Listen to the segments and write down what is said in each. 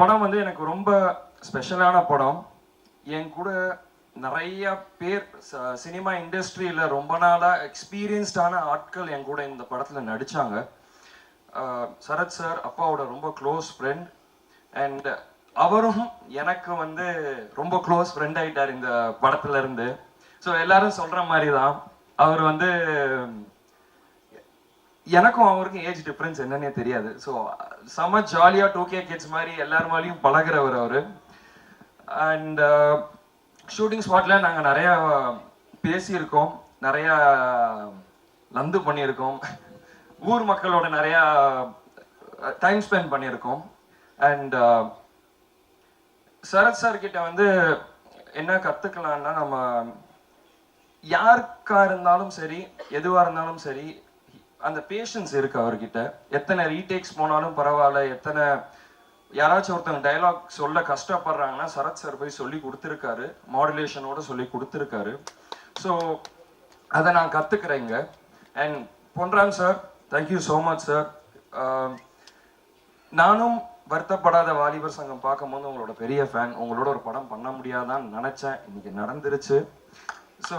படம் வந்து எனக்கு ரொம்ப ஸ்பெஷலான படம். என் கூட நிறைய பேர் சினிமா இண்டஸ்ட்ரியில் ரொம்ப நாளாக எக்ஸ்பீரியன்ஸ்டான ஆட்கள் என் கூட இந்த படத்தில் நடித்தாங்க. சரத் சார் அப்பாவோட ரொம்ப க்ளோஸ் ஃப்ரெண்ட், அண்ட் அவரும் எனக்கு வந்து ரொம்ப க்ளோஸ் ஃப்ரெண்ட் ஆகிட்டார் இந்த படத்துல இருந்து. ஸோ எல்லாரும் சொல்கிற மாதிரி தான் அவர் வந்து எனக்கும் அவருக்கும் ஏஜ் டிஃப்ரென்ஸ் என்னன்னே தெரியாது. ஸோ செம ஜாலியாக 2K கிட்ஸ் மாதிரி எல்லார் மேலேயும் பழகிறவர் அவர். அண்ட் ஷூட்டிங் ஸ்பாட்டில் நாங்கள் நிறையா பேசியிருக்கோம், நிறையா லந்து பண்ணியிருக்கோம், ஊர் மக்களோட நிறையா டைம் ஸ்பெண்ட் பண்ணியிருக்கோம். அண்ட் சரத் சார் கிட்ட வந்து என்ன கற்றுக்கலான்னா, நம்ம யாருக்கா இருந்தாலும் சரி, எதுவாக இருந்தாலும் சரி, அந்த பேஷன்ஸ் இருக்கு அவர்கிட்ட. எத்தனை ரீடேக்ஸ் போனாலும் பரவாயில்ல, எத்தனை யாராச்சும் ஒருத்தவங்க டைலாக் சொல்ல கஷ்டப்படுறாங்கன்னா சரத் சார் போய் சொல்லி கொடுத்துருக்காரு, மாடுலேஷனோட சொல்லி கொடுத்துருக்காரு. ஸோ அதை நான் கற்றுக்குறேங்க. And Ponram sir, thank you so much sir. நானும் வருத்தப்படாத வாலிபர் சங்கம் பார்க்கும்போது உங்களோட பெரிய ஃபேன். உங்களோட ஒரு படம் பண்ண முடியாதான்னு நினச்சேன், இன்னைக்கு நடந்துருச்சு. ஸோ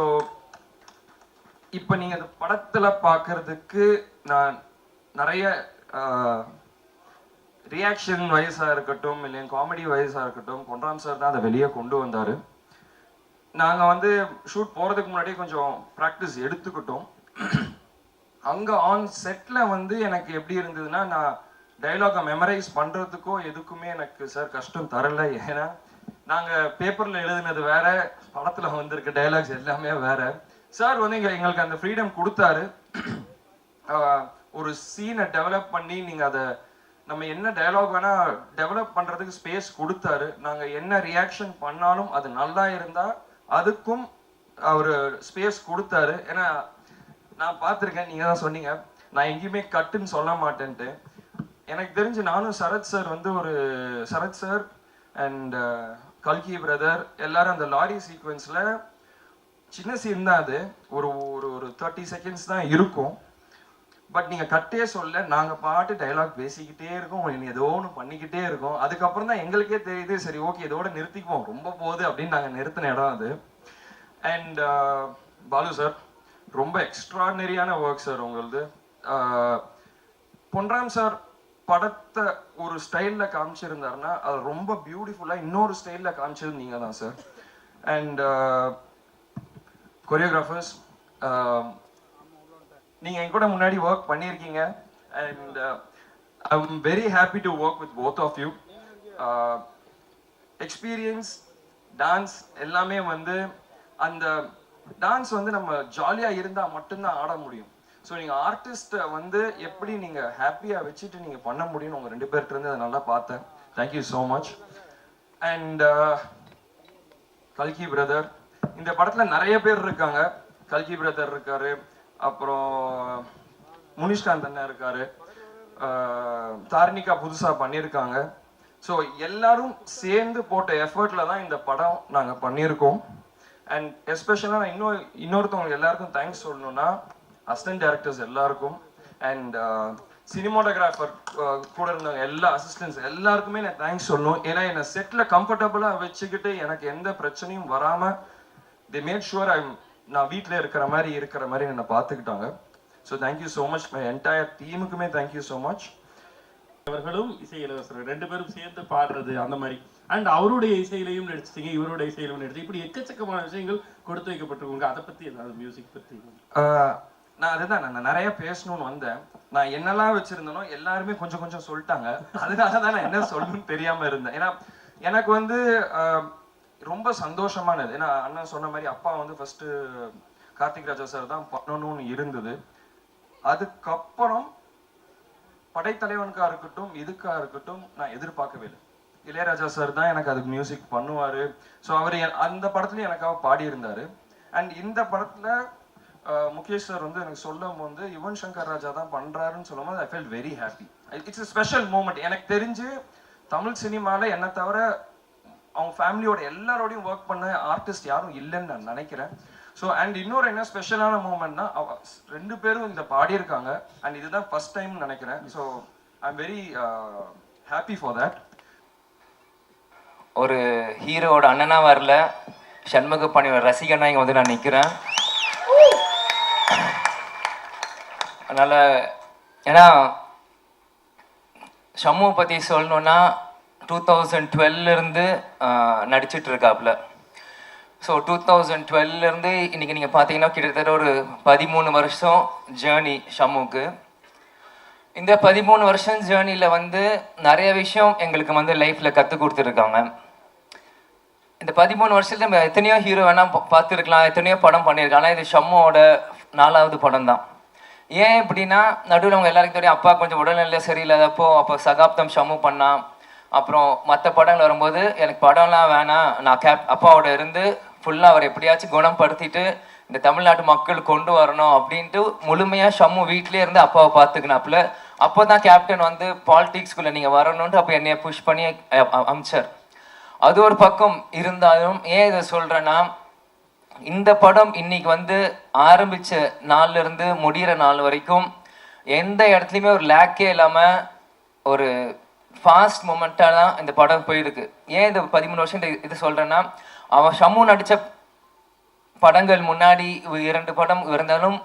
இப்போ நீங்கள் அந்த படத்தில் பார்க்கறதுக்கு நான் நிறைய ரியாக்ஷன் வைஸாக இருக்கட்டும், இல்லை காமெடி வைஸாக இருக்கட்டும், பொன்ராம் சார் தான் அதை வெளியே கொண்டு வந்தார். நாங்கள் வந்து ஷூட் போகிறதுக்கு முன்னாடியே கொஞ்சம் ப்ராக்டிஸ் எடுத்துக்கிட்டோம். அங்கே ஆன் செட்டில் வந்து எனக்கு எப்படி இருந்ததுன்னா, நான் டைலாகை மெமரைஸ் பண்ணுறதுக்கோ எதுக்குமே எனக்கு சார் கஷ்டம் தரலை. ஏன்னா நாங்கள் பேப்பரில் எழுதுனது வேற, படத்தில் வந்திருக்க டைலாக்ஸ் எல்லாமே வேற. சார் வந்து எங்களுக்கு அந்த ஃப்ரீடம் கொடுத்தாரு. ஒரு சீனை டெவலப் பண்ணி நீங்கள் அதை நம்ம என்ன டயலாக் வேணால் டெவலப் பண்ணுறதுக்கு ஸ்பேஸ் கொடுத்தாரு. நாங்கள் என்ன ரியாக்ஷன் பண்ணாலும் அது நல்லா இருந்தால் அதுக்கும் அவர் ஸ்பேஸ் கொடுத்தாரு. ஏன்னா நான் பார்த்துருக்கேன், நீங்கள் தான் சொன்னீங்க நான் எங்கேயுமே கட்டுன்னு சொல்ல மாட்டேன்ட்டு. எனக்கு தெரிஞ்சு நானும் சரத் சார் வந்து சரத் சார் அண்ட் கல்கி பிரதர் எல்லாரும் அந்த லாரி சீக்வன்ஸில் சின்ன சீன் தான் அது, ஒரு ஒரு 30 செகண்ட்ஸ் தான் இருக்கும். பட் நீங்கள் கட்டே சொல்ல, நாங்கள் பாட்டு டைலாக் பேசிக்கிட்டே இருக்கோம், ஏதோ ஒன்று பண்ணிக்கிட்டே இருக்கோம். அதுக்கப்புறம் தான் எங்களுக்கே தெரியுது, சரி ஓகே இதோட நிறுத்திக்குவோம், ரொம்ப போகுது அப்படின்னு நாங்கள் நிறுத்தின இடம் அது. அண்ட் பாலு சார், ரொம்ப எக்ஸ்ட்ராடினரியான ஒர்க் சார் உங்களது. பொன்ராம் சார் படத்தை ஒரு ஸ்டைலில் காமிச்சிருந்தாருன்னா அது ரொம்ப பியூட்டிஃபுல்லாக இன்னொரு ஸ்டைலில் காமிச்சது நீங்கள் தான் சார். அண்ட் கொரியோகிராஃபர்ஸ், நீங்கள் என் கூட முன்னாடி ஒர்க் பண்ணியிருக்கீங்க. And I am very happy to work with both of you. Experience, dance எல்லாமே வந்து அந்த டான்ஸ் வந்து நம்ம ஜாலியாக இருந்தால் மட்டும்தான் ஆட முடியும். ஸோ நீங்கள் ஆர்டிஸ்ட்டை வந்து எப்படி நீங்கள் ஹாப்பியாக வச்சுட்டு நீங்கள் பண்ண முடியும்னு உங்கள் 2 பேர்கிட்ட அதை நல்லா பார்த்தேன். Thank you so much. அண்ட் கல்கி பிரதர், இந்த படத்தில் நிறைய பேர் இருக்காங்க. கல்கி பிரதர் இருக்காரு, அப்புறம் முனிஷ்காந்த் அண்ணா இருக்காரு, தார்னிகா புதுசாக பண்ணியிருக்காங்க. ஸோ எல்லாரும் சேர்ந்து போட்ட எஃபர்ட்டில் தான் இந்த படம் நாங்கள் பண்ணியிருக்கோம். அண்ட் எஸ்பெஷலாக இன்னொருத்தவங்களுக்கு எல்லாருக்கும் தேங்க்ஸ் சொல்லணும்னா அசிஸ்டன்ட் டைரக்டர்ஸ் எல்லாருக்கும், அண்ட் சினிமாட்டோகிராஃபர் கூட இருந்தவங்க எல்லா அசிஸ்டன்ட்ஸ் எல்லாருக்குமே நான் தேங்க்ஸ் சொல்லணும். ஏன்னா என்னை செட்டில் கம்ஃபர்டபுளாக வச்சுக்கிட்டு எனக்கு எந்த பிரச்சனையும் வராமல் they made sure நான் வீட்டில் இருக்கிற மாதிரி என்னை பார்த்துக்கிட்டாங்க. So thank you so much. My entire டீமுக்குமே தேங்க்யூ ஸோ மச். அவர்களும் இசை இளவரசர் 2 பேரும் சேர்ந்து பாடுறது அந்த மாதிரி, அண்ட் அவருடைய இசையிலையும் நடிச்சிட்டீங்க, இவருடைய இசையிலும் நடிச்சு, இப்படி எக்கச்சக்கமான விஷயங்கள் கொடுத்து வைக்கப்பட்டிருக்காங்க. அதை பற்றி ஏதாவது மியூசிக் பற்றி? நான் அதுதான் நான் நிறைய பேசணும்னு வந்தேன். நான் என்னெல்லாம் வச்சிருந்தேனோ எல்லாருமே கொஞ்சம் கொஞ்சம் சொல்லிட்டாங்க. அதனால தான் நான் என்ன சொல்லணும்னு தெரியாம இருந்தேன். ஏன்னா எனக்கு வந்து ரொம்ப சந்தோஷமானது. ஏன்னா அண்ணன் சொன்ன மாதிரி அப்பா வந்து ஃபர்ஸ்ட் கார்த்திக் ராஜா சார் தான் பண்ணணும்னு இருந்தது. அதுக்கப்புறம் படைத்தலைவனுக்கா இருக்கட்டும் இதுக்கா இருக்கட்டும் நான் எதிர்பார்க்கவே இல்லை. இளையராஜா சார் தான் எனக்கு அதுக்கு மியூசிக் பண்ணுவாரு. ஸோ அவர் அந்த படத்துலயும் எனக்காக பாடியிருந்தாரு. அண்ட் இந்த படத்துல முகேஷ் சார் வந்து எனக்கு சொல்லும் போது யுவன் சங்கர் ராஜா தான் பண்றாருன்னு சொல்லும் போது I felt very happy. It's a special moment. எனக்கு தெரிஞ்சு தமிழ் சினிமாவில் என்ன தவிர அவங்க ஃபேமிலியோட எல்லாரோடையும் ஒர்க் பண்ண ஆர்டிஸ்ட் யாரும் இல்லைன்னு நான் நினைக்கிறேன். ஸோ அண்ட் இன்னொரு என்ன ஸ்பெஷலான மூமெண்ட்னா 2 பேரும் இந்த பாடியிருக்காங்க. அண்ட் இதுதான் ஃபர்ஸ்ட் டைம் நினைக்கிறேன். So I am very happy for that. ஒரு ஹீரோவோட அண்ணனா வரல, சண்முக பாண்டியோட ரசிகனா இங்கே வந்து நான் நிற்கிறேன். அதனால் ஏன்னா ஷம்முவை பற்றி சொல்லணுன்னா 2012 நடிச்சிட்டு இருக்காப்புல. ஸோ 2012 இன்றைக்கி நீங்கள் பார்த்தீங்கன்னா கிட்டத்தட்ட ஒரு 13 வருஷம் ஜேர்னி ஷம்முக்கு. இந்த 13 வருஷம் ஜேர்னியில் வந்து நிறைய விஷயம் எங்களுக்கு வந்து லைஃப்பில் கற்றுக் கொடுத்துருக்காங்க. இந்த 13 வருஷத்துல நம்ம எத்தனையோ ஹீரோ வேணால் பார்த்துருக்கலாம், எத்தனையோ படம் பண்ணியிருக்கலாம். ஆனால் இது ஷம்முவோட 4வது படம் தான். ஏன் இப்படின்னா, நடுவில் அவங்க எல்லாருக்கும் தெரியும் அப்பா கொஞ்சம் உடல்நிலை சரியில்லாதப்போ அப்போ சகாப்தம் ஷம்மு பண்ணான். அப்புறம் மற்ற படங்கள் வரும்போது எனக்கு படம்லாம் வேணாம், நான் அப்பாவோட இருந்து ஃபுல்லாக அவர் எப்படியாச்சும் குணப்படுத்திட்டு இந்த தமிழ்நாட்டு மக்கள் கொண்டு வரணும் அப்படின்ட்டு முழுமையாக ஷம்மு வீட்டிலே இருந்து அப்பாவை பார்த்துக்கினாப்புல. அப்போ தான் கேப்டன் வந்து பாலிடிக்ஸ்குள்ளே நீங்கள் வரணுன்ட்டு அப்போ என்னைய புஷ் பண்ணி அமிச்சார். அது ஒரு பக்கம் இருந்தாலும் ஏன் இதை சொல்கிறேன்னா, இந்த படம் இன்னைக்கு வந்து ஆரம்பித்த நாள்லேருந்து முடிகிற நாள் வரைக்கும் எந்த இடத்துலையுமே ஒரு லேக்கே இல்லாமல் ஒரு ஃபாஸ்ட் மூமெண்ட்டாக தான் இந்த படம் போயிருக்கு. ஏன் இந்த 13 வருஷம் இது சொல்கிறேன்னா, அவன் ஷம்மு நடித்த படங்கள் முன்னாடி 2 படம் இருந்தாலும்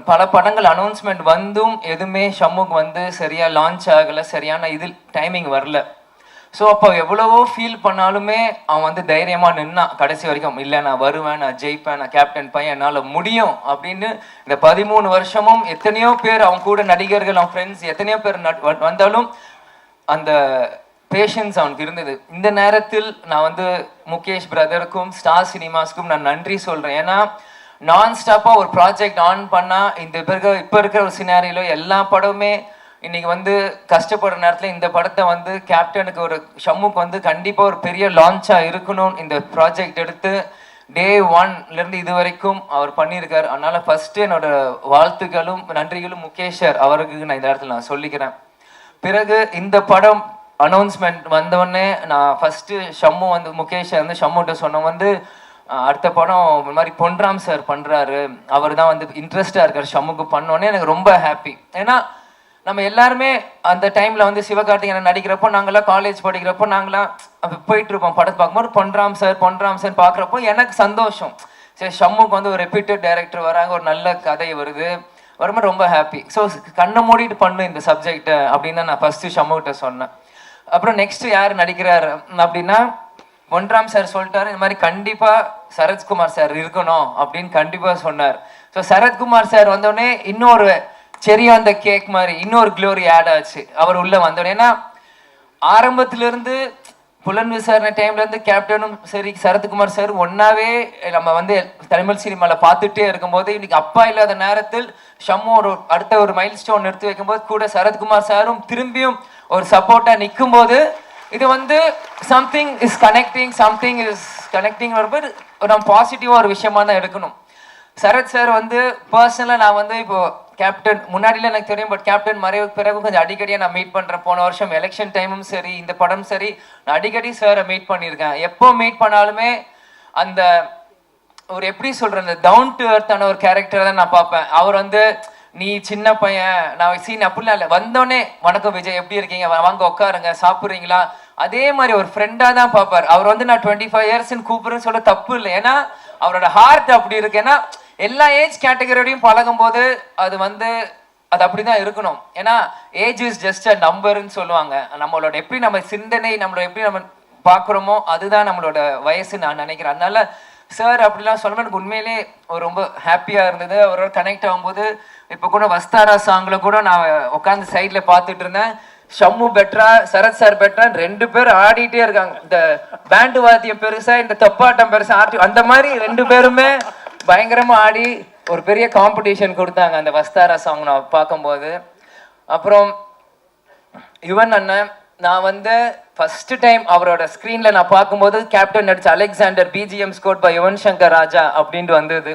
பல படங்கள் அனௌன்ஸ்மெண்ட் வந்தும் எதுவுமே ஷம்முக்கு வந்து சரியாக லான்ச் ஆகலை, சரியான இது டைமிங் வரல. ஸோ அப்போ எவ்வளவோ ஃபீல் பண்ணாலுமே அவன் வந்து தைரியமாக நின்னான் கடைசி வரைக்கும். இல்லை நான் வருவேன், நான் ஜெயிப்பேன், நான் கேப்டன் பையன், என்னால் முடியும் அப்படின்னு. இந்த 13 வருஷமும் எத்தனையோ பேர் அவன் கூட நடிகர்கள், அவன் ஃப்ரெண்ட்ஸ் எத்தனையோ பேர் வந்தாலும் அந்த பேஷன்ஸ் அவனுக்கு இருந்தது. இந்த நேரத்தில் நான் வந்து முகேஷ் பிரதருக்கும் ஸ்டார் சினிமாஸ்க்கும் நான் நன்றி சொல்கிறேன். ஏன்னா நான் ஸ்டாப்பாக ஒரு ப்ராஜெக்ட் ஆன் பண்ணால் இப்போ இருக்கிற ஒரு சினாரியில எல்லா படமுமே இன்னைக்கு வந்து கஷ்டப்படுற நேரத்தில் இந்த படத்தை வந்து கேப்டனுக்கு ஒரு ஷம்முக்கு வந்து கண்டிப்பாக ஒரு பெரிய லான்ச்சாக இருக்கணும் இந்த ப்ராஜெக்ட் எடுத்து டே 1லேருந்து இது வரைக்கும் அவர் பண்ணியிருக்கார். அதனால் ஃபஸ்ட்டு என்னோட வாழ்த்துக்களும் நன்றிகளும் முகேஷ் சார் அவருக்கு நான் இந்த இடத்துல நான் சொல்லிக்கிறேன். பிறகு இந்த படம் அனௌன்ஸ்மெண்ட் வந்தோடனே நான் ஃபஸ்ட்டு ஷம்மு வந்து முகேஷ் சார் வந்து ஷம்முகிட்ட சொன்ன வந்து அடுத்த படம் இந்த மாதிரி பொன்ராம் சார் பண்ணுறாரு, அவர் தான் வந்து இன்ட்ரெஸ்டாக இருக்கார் ஷம்முக்கு பண்ணோன்னே எனக்கு ரொம்ப ஹாப்பி. ஏன்னா நம்ம எல்லாருமே அந்த டைமில் வந்து சிவகார்த்திகேயன் நடிக்கிறப்போ நாங்களாம் காலேஜ் படிக்கிறப்போ நாங்களாம் போயிட்டுருப்போம் படத்தை பார்க்கும்போது பொன்ராம் சார் பார்க்குறப்போ எனக்கு சந்தோஷம். சரி ஷம்முக்கு வந்து ஒரு ரெப்யூட்டட் டைரக்டர் வராங்க, ஒரு நல்ல கதை வரும்போது ரொம்ப ஹாப்பி. ஸோ கண்ணை மூடிட்டு பண்ணு இந்த சப்ஜெக்டை அப்படின்னு தான் நான் ஃபஸ்ட்டு ஷம்முகிட்ட சொன்னேன். அப்புறம் நெக்ஸ்ட்டு யார் நடிக்கிறார் அப்படின்னா பொன்ராம் சார் சொல்லிட்டாரு, இந்த மாதிரி கண்டிப்பாக சரத்குமார் சார் இருக்கணும் அப்படின்னு கண்டிப்பாக சொன்னார். ஸோ சரத்குமார் சார் வந்தோடனே இன்னொரு செரி அந்த கேக் மாதிரி இன்னொரு க்ளோரி ஆட் ஆச்சு அவர் உள்ள வந்தோடனே. ஏன்னா ஆரம்பத்திலிருந்து புலன் விசாரணை டைம்லேருந்து கேப்டனும் சரி சரத்குமார் சார் ஒன்றாவே நம்ம வந்து தமிழ் சினிமாவில் பார்த்துட்டே இருக்கும்போது இன்னைக்கு அப்பா இல்லாத நேரத்தில் ஷம்மு அடுத்த ஒரு மைல் ஸ்டோன் எடுத்து வைக்கும்போது கூட சரத்குமார் சாரும் திரும்பியும் ஒரு சப்போர்ட்டாக நிற்கும் போது இது வந்து சம்திங் இஸ் கனெக்டிங் வரும்போது நம்ம பாசிட்டிவாக ஒரு விஷயமா தான் எடுக்கணும். சரத் சார் வந்து பர்சனலாக நான் வந்து இப்போ கேப்டன் முன்னாடியில் எனக்கு தெரியும், பட் கேப்டன் மறைவுக்கு பிறகு கொஞ்சம் அடிக்கடியாக நான் மீட் பண்ணுறேன். போன வருஷம் எலெக்ஷன் டைமும் சரி இந்த படம் சரி நான் அடிக்கடி சாரை மீட் பண்ணியிருக்கேன். எப்போ மீட் பண்ணாலுமே அந்த ஒரு எப்படி சொல்கிறேன் அந்த டவுன் டு எர்த்தான ஒரு கேரக்டரை தான் நான் பார்ப்பேன். அவர் வந்து நீ சின்ன பையன் நான் சீன் அப்படிலாம் இல்லை, வந்தோடனே வணக்கம் விஜய் எப்படி இருக்கீங்க, வாங்க உட்காருங்க சாப்பிட்றீங்களா, அதே மாதிரி ஒரு ஃப்ரெண்டாக தான் பார்ப்பார். அவர் வந்து நான் 25 இயர்ஸ்ன்னு கூப்பிடுறேன்னு சொல்ல தப்பு இல்லை, ஏன்னா அவரோட ஹார்ட் அப்படி இருக்கு. ஏன்னா எல்லா ஏஜ் கேட்டகரியோடையும் பழகும் போது அது அப்படிதான் இருக்கணும். ஏன்னா ஏஜ் இஸ் ஜஸ்ட் அ நம்பர்ன்னு சொல்லுவாங்க. நம்மளோட எப்படி நம்ம சிந்தனை நம்மளோட எப்படி நம்ம பார்க்குறோமோ அதுதான் நம்மளோட வயசு நான் நினைக்கிறேன். அதனால சார் அப்படிலாம் சொல்லும்போது எனக்கு உண்மையிலே ரொம்ப ஹாப்பியாக இருந்தது. அவரோட கனெக்ட் ஆகும்போது இப்போ கூட வஸ்தாரா சாங்கில் கூட நான் உட்காந்து சைடில் பார்த்துட்டு இருந்தேன். ஷம்மு பெட்ரா சரத் சார் பெட்ரா 2 பேர் ஆடிட்டே இருக்காங்க. இந்த பேண்டு வாத்தியம் பெருசா இந்த தப்பாட்டம் பெருசா ஆடி அந்த மாதிரி 2 பேருமே பயங்கரமாக ஆடி ஒரு பெரிய காம்படிஷன் கொடுத்தாங்க அந்த வஸ்தாரா சாங் நான் பார்க்கும்போது. அப்புறம் யுவன் அண்ணன் நான் வந்து ஃபர்ஸ்ட் டைம் அவரோட ஸ்க்ரீனில் நான் பார்க்கும்போது கேப்டன் நடிச்ச Alexander BGM score by Yuvan Shankar Raja அப்படின்ட்டு வந்தது.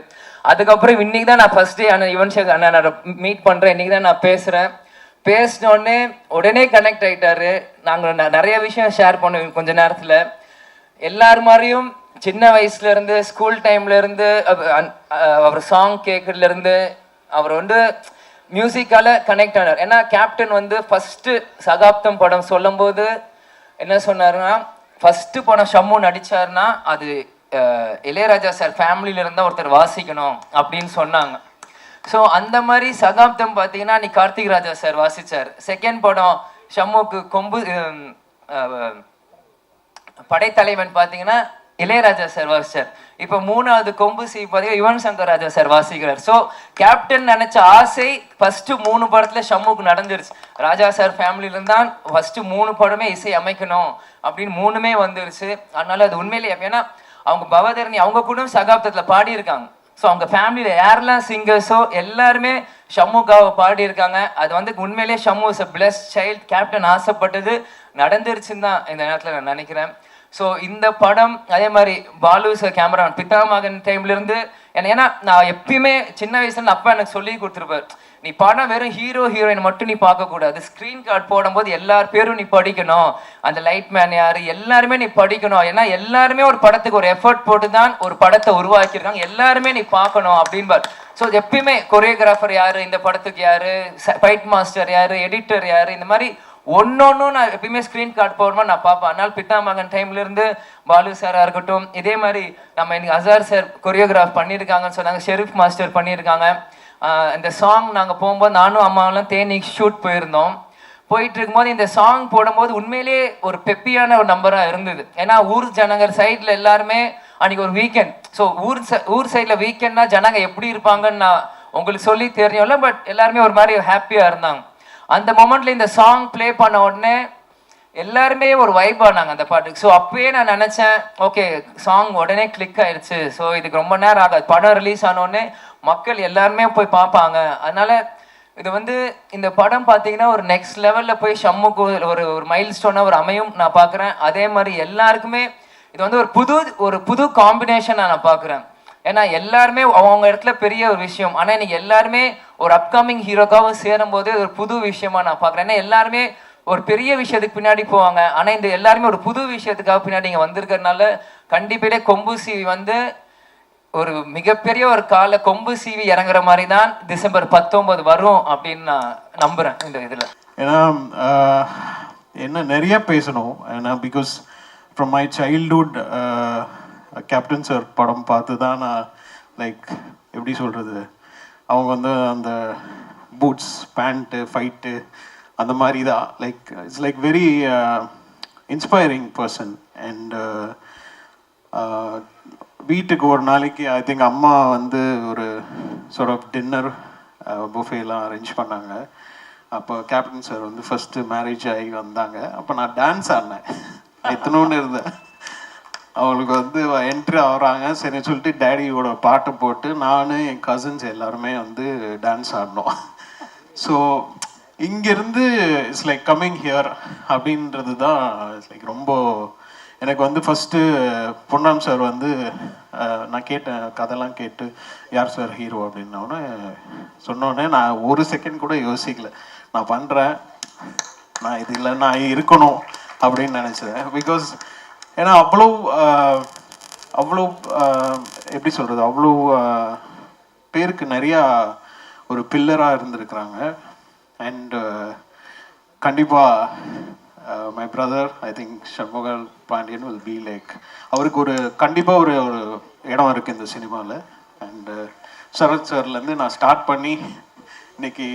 அதுக்கப்புறம் இன்னைக்கு தான் நான் ஃபர்ஸ்ட் டே அண்ணன் யுவன் சங்கர் அண்ணன் மீட் பண்ணுறேன். இன்னைக்கு தான் நான் பேசுகிறேன். பேசினோடனே உடனே கனெக்ட் ஆகிட்டாரு. நாங்கள் நிறைய விஷயம் ஷேர் பண்ணுவோம் கொஞ்ச நேரத்தில். எல்லார் மாதிரியும் சின்ன வயசுலேருந்து ஸ்கூல் டைம்லேருந்து அவர் சாங் கேட்கறதுலேருந்து அவர் வந்து மியூசிக்கால் கனெக்ட் ஆனார். ஏன்னா கேப்டன் வந்து ஃபஸ்ட்டு சகாப்தம் படம் சொல்லும்போது என்ன சொன்னாருன்னா ஃபஸ்ட்டு படம் ஷம்மு நடித்தார்னா அது இளையராஜா சார் ஃபேமிலியில இருந்தால் ஒருத்தர் வாசிக்கணும் அப்படின்னு சொன்னாங்க. ஸோ அந்த மாதிரி சகாப்தம் பார்த்தீங்கன்னா நீ கார்த்திக் ராஜா சார் வாசித்தார். செகண்ட் படம் ஷம்முக்கு கொம்பு படைத்தலைவன் பார்த்தீங்கன்னா இளையராஜா சார் வாசிச்சார். இப்போ 3வது கொம்பு சி பார்த்தீங்கன்னா யுவன் சங்கர் ராஜா சார் வாசிக்கிறார். ஸோ கேப்டன் நினைச்ச ஆசை ஃபர்ஸ்ட் 3 படத்துல ஷம்முக்கு நடந்துருச்சு. ராஜா சார் ஃபேமிலியில தான் ஃபர்ஸ்ட் 3 படமே இசை அமைக்கணும் அப்படின்னு 3மே வந்துருச்சு. அதனால அது உண்மையிலேயே ஏன்னா அவங்க பவதரணி அவங்க கூட சகாப்தத்தில் பாடியிருக்காங்க. ஸோ அவங்க ஃபேமிலியில் யாரெல்லாம் சிங்கர்ஸோ எல்லாருமே ஷம்முக்காவை பாடியிருக்காங்க. அது வந்து உண்மையிலேயே Shammu is a blessed child. Captain ஆசைப்பட்டது நடந்துருச்சுன்னு தான் இந்த நேரத்தில் நான் நினைக்கிறேன். ஸோ இந்த படம் அதே மாதிரி பாலு சார் கேமராமேன் பிதாமகன் டைம்லேருந்து ஏன்னா நான் எப்பயுமே சின்ன வயசுல அப்பா எனக்கு சொல்லி கொடுத்துருப்பார், நீ படம் வெறும் ஹீரோ ஹீரோயின் மட்டும் நீ பார்க்கக்கூடாது, ஸ்க்ரீன் கார்டு போடும்போது எல்லார் பேரும் நீ படிக்கணும், அந்த லைட் மேன் யார் எல்லாருமே நீ படிக்கணும். ஏன்னா எல்லாருமே ஒரு படத்துக்கு ஒரு எஃபர்ட் போட்டு தான் ஒரு படத்தை உருவாக்கியிருக்காங்க, எல்லாருமே நீ பார்க்கணும் அப்படின்பார். ஸோ எப்பயுமே கொரியோகிராஃபர் யார், இந்த படத்துக்கு யார், ஃபைட் மாஸ்டர் யார், எடிட்டர் யார், இந்த மாதிரி ஒன்னொன்னும் நான் எப்பயுமே ஸ்க்ரீன் கார்டு போடுமா நான் பார்ப்பேன். அதனால் பிதாமகன் டைம்லேருந்து பாலு சாராக இருக்கட்டும், இதே மாதிரி நம்ம இன்னைக்கு அசார் சார் கொரியோகிராஃப் பண்ணியிருக்காங்கன்னு சொன்னாங்க, ஷெரீஃப் மாஸ்டர் பண்ணியிருக்காங்க. இந்த சாங் நாங்கள் போகும்போது நானும் அம்மாவெல்லாம் தேனி ஷூட் போயிருந்தோம். போயிட்டு இருக்கும்போது இந்த சாங் போடும்போது உண்மையிலேயே ஒரு பெப்பியான ஒரு நம்பராக இருந்தது. ஏன்னா ஊர் ஜனங்கள் சைடில் எல்லாருமே அன்றைக்கி ஒரு வீக்கெண்ட். ஸோ ஊர் சைடில் வீக்கெண்ட்னா ஜனங்க எப்படி இருப்பாங்கன்னு நான் உங்களுக்கு சொல்லி தெரியும்ல, பட் எல்லாருமே ஒரு மாதிரி ஹாப்பியாக இருந்தாங்க. அந்த மொமெண்ட்ல இந்த சாங் ப்ளே பண்ண உடனே எல்லாருமே ஒரு வைப் ஆனாங்க அந்த பாட்டுக்கு. ஸோ அப்பயே நான் நினச்சேன், ஓகே சாங் உடனே கிளிக் ஆயிடுச்சு, ஸோ இதுக்கு ரொம்ப நேரம் ஆகாது, படம் ரிலீஸ் ஆனோடனே மக்கள் எல்லாருமே போய் பார்ப்பாங்க. அதனால இது வந்து இந்த படம் பார்த்தீங்கன்னா ஒரு நெக்ஸ்ட் லெவலில் போய் ஷம்முக்கு ஒரு மைல் ஸ்டோனாக ஒரு அமையும் நான் பார்க்குறேன். அதே மாதிரி எல்லாருக்குமே இது வந்து ஒரு புது காம்பினேஷனாக நான் பார்க்குறேன். ஏன்னா எல்லாருமே அவங்க இடத்துல பெரிய ஒரு விஷயம், ஆனால் இன்னைக்கு எல்லாருமே ஒரு அப்கமிங் ஹீரோக்காக சேரும் போது ஒரு புது விஷயமா நான் பார்க்குறேன். ஏன்னா எல்லாருமே ஒரு பெரிய விஷயத்துக்கு பின்னாடி போவாங்க, ஆனால் இந்த எல்லாருமே ஒரு புது விஷயத்துக்காக பின்னாடி இங்கே வந்திருக்கிறதுனால கண்டிப்பாக கொம்பு சீவி வந்து ஒரு மிகப்பெரிய ஒரு கொம்பு சீவி இறங்குற மாதிரி தான் டிசம்பர் 19 வரும் அப்படின்னு நான் நம்புறேன். இந்த இதில் ஏன்னா என்ன நிறைய பேசணும். ஏன்னா because from my childhood captain sir படம் பார்த்து தான் நான் லைக் எப்படி சொல்கிறது, அவங்க வந்து அந்த பூட்ஸ் பேண்ட்டு ஃபைட்டு அந்த மாதிரி தான் like it's like very inspiring person. And வீட்டுக்கு ஒரு நாளைக்கு ஐ திங்க் அம்மா வந்து ஒரு சார்ட் ஆஃப் டின்னர் புஃபேலாம் அரேஞ்ச் பண்ணாங்க. அப்போ கேப்டன் சார் வந்து ஃபஸ்ட்டு மேரேஜ் ஆகி வந்தாங்க. அப்போ நான் டான்ஸ் ஆடினேன், எத்தனோன்னு இருந்தேன். அவங்களுக்கு வந்து என்ட்ரி ஆகிறாங்க, சரி சொல்லிட்டு டேடியோட பாட்டு போட்டு நான் என் கசின்ஸ் எல்லாருமே வந்து டான்ஸ் ஆடினோம். ஸோ இங்கேருந்து இட்ஸ் லைக் கம்மிங் ஹியர் அப்படின்றது தான் இட்ஸ் லைக் ரொம்ப எனக்கு வந்து ஃபஸ்ட்டு பொன்னாம் சார் வந்து நான் கேட்டேன், கதைலாம் கேட்டு யார் சார் ஹீரோ அப்படின்னோடனே சொன்னோடனே நான் ஒரு செகண்ட் கூட யோசிக்கல, நான் பண்ணுறேன், நான் இது இல்லை நான் இருக்கணும் அப்படின்னு நினச்சேன். பிகாஸ் ஏன்னா அவ்வளோ எப்படி சொல்கிறது, அவ்வளோ பேருக்கு நிறையா ஒரு பில்லராக இருந்திருக்கிறாங்க. அண்ட் கண்டிப்பாக my brother I think Shanmugal Pandian will be like அவருக்கு ஒரு கண்டிப்பாக ஒரு இடம் இருக்குது இந்த சினிமாவில். அண்டு சரத் சார்லேருந்து நான் ஸ்டார்ட் பண்ணி இன்னைக்கு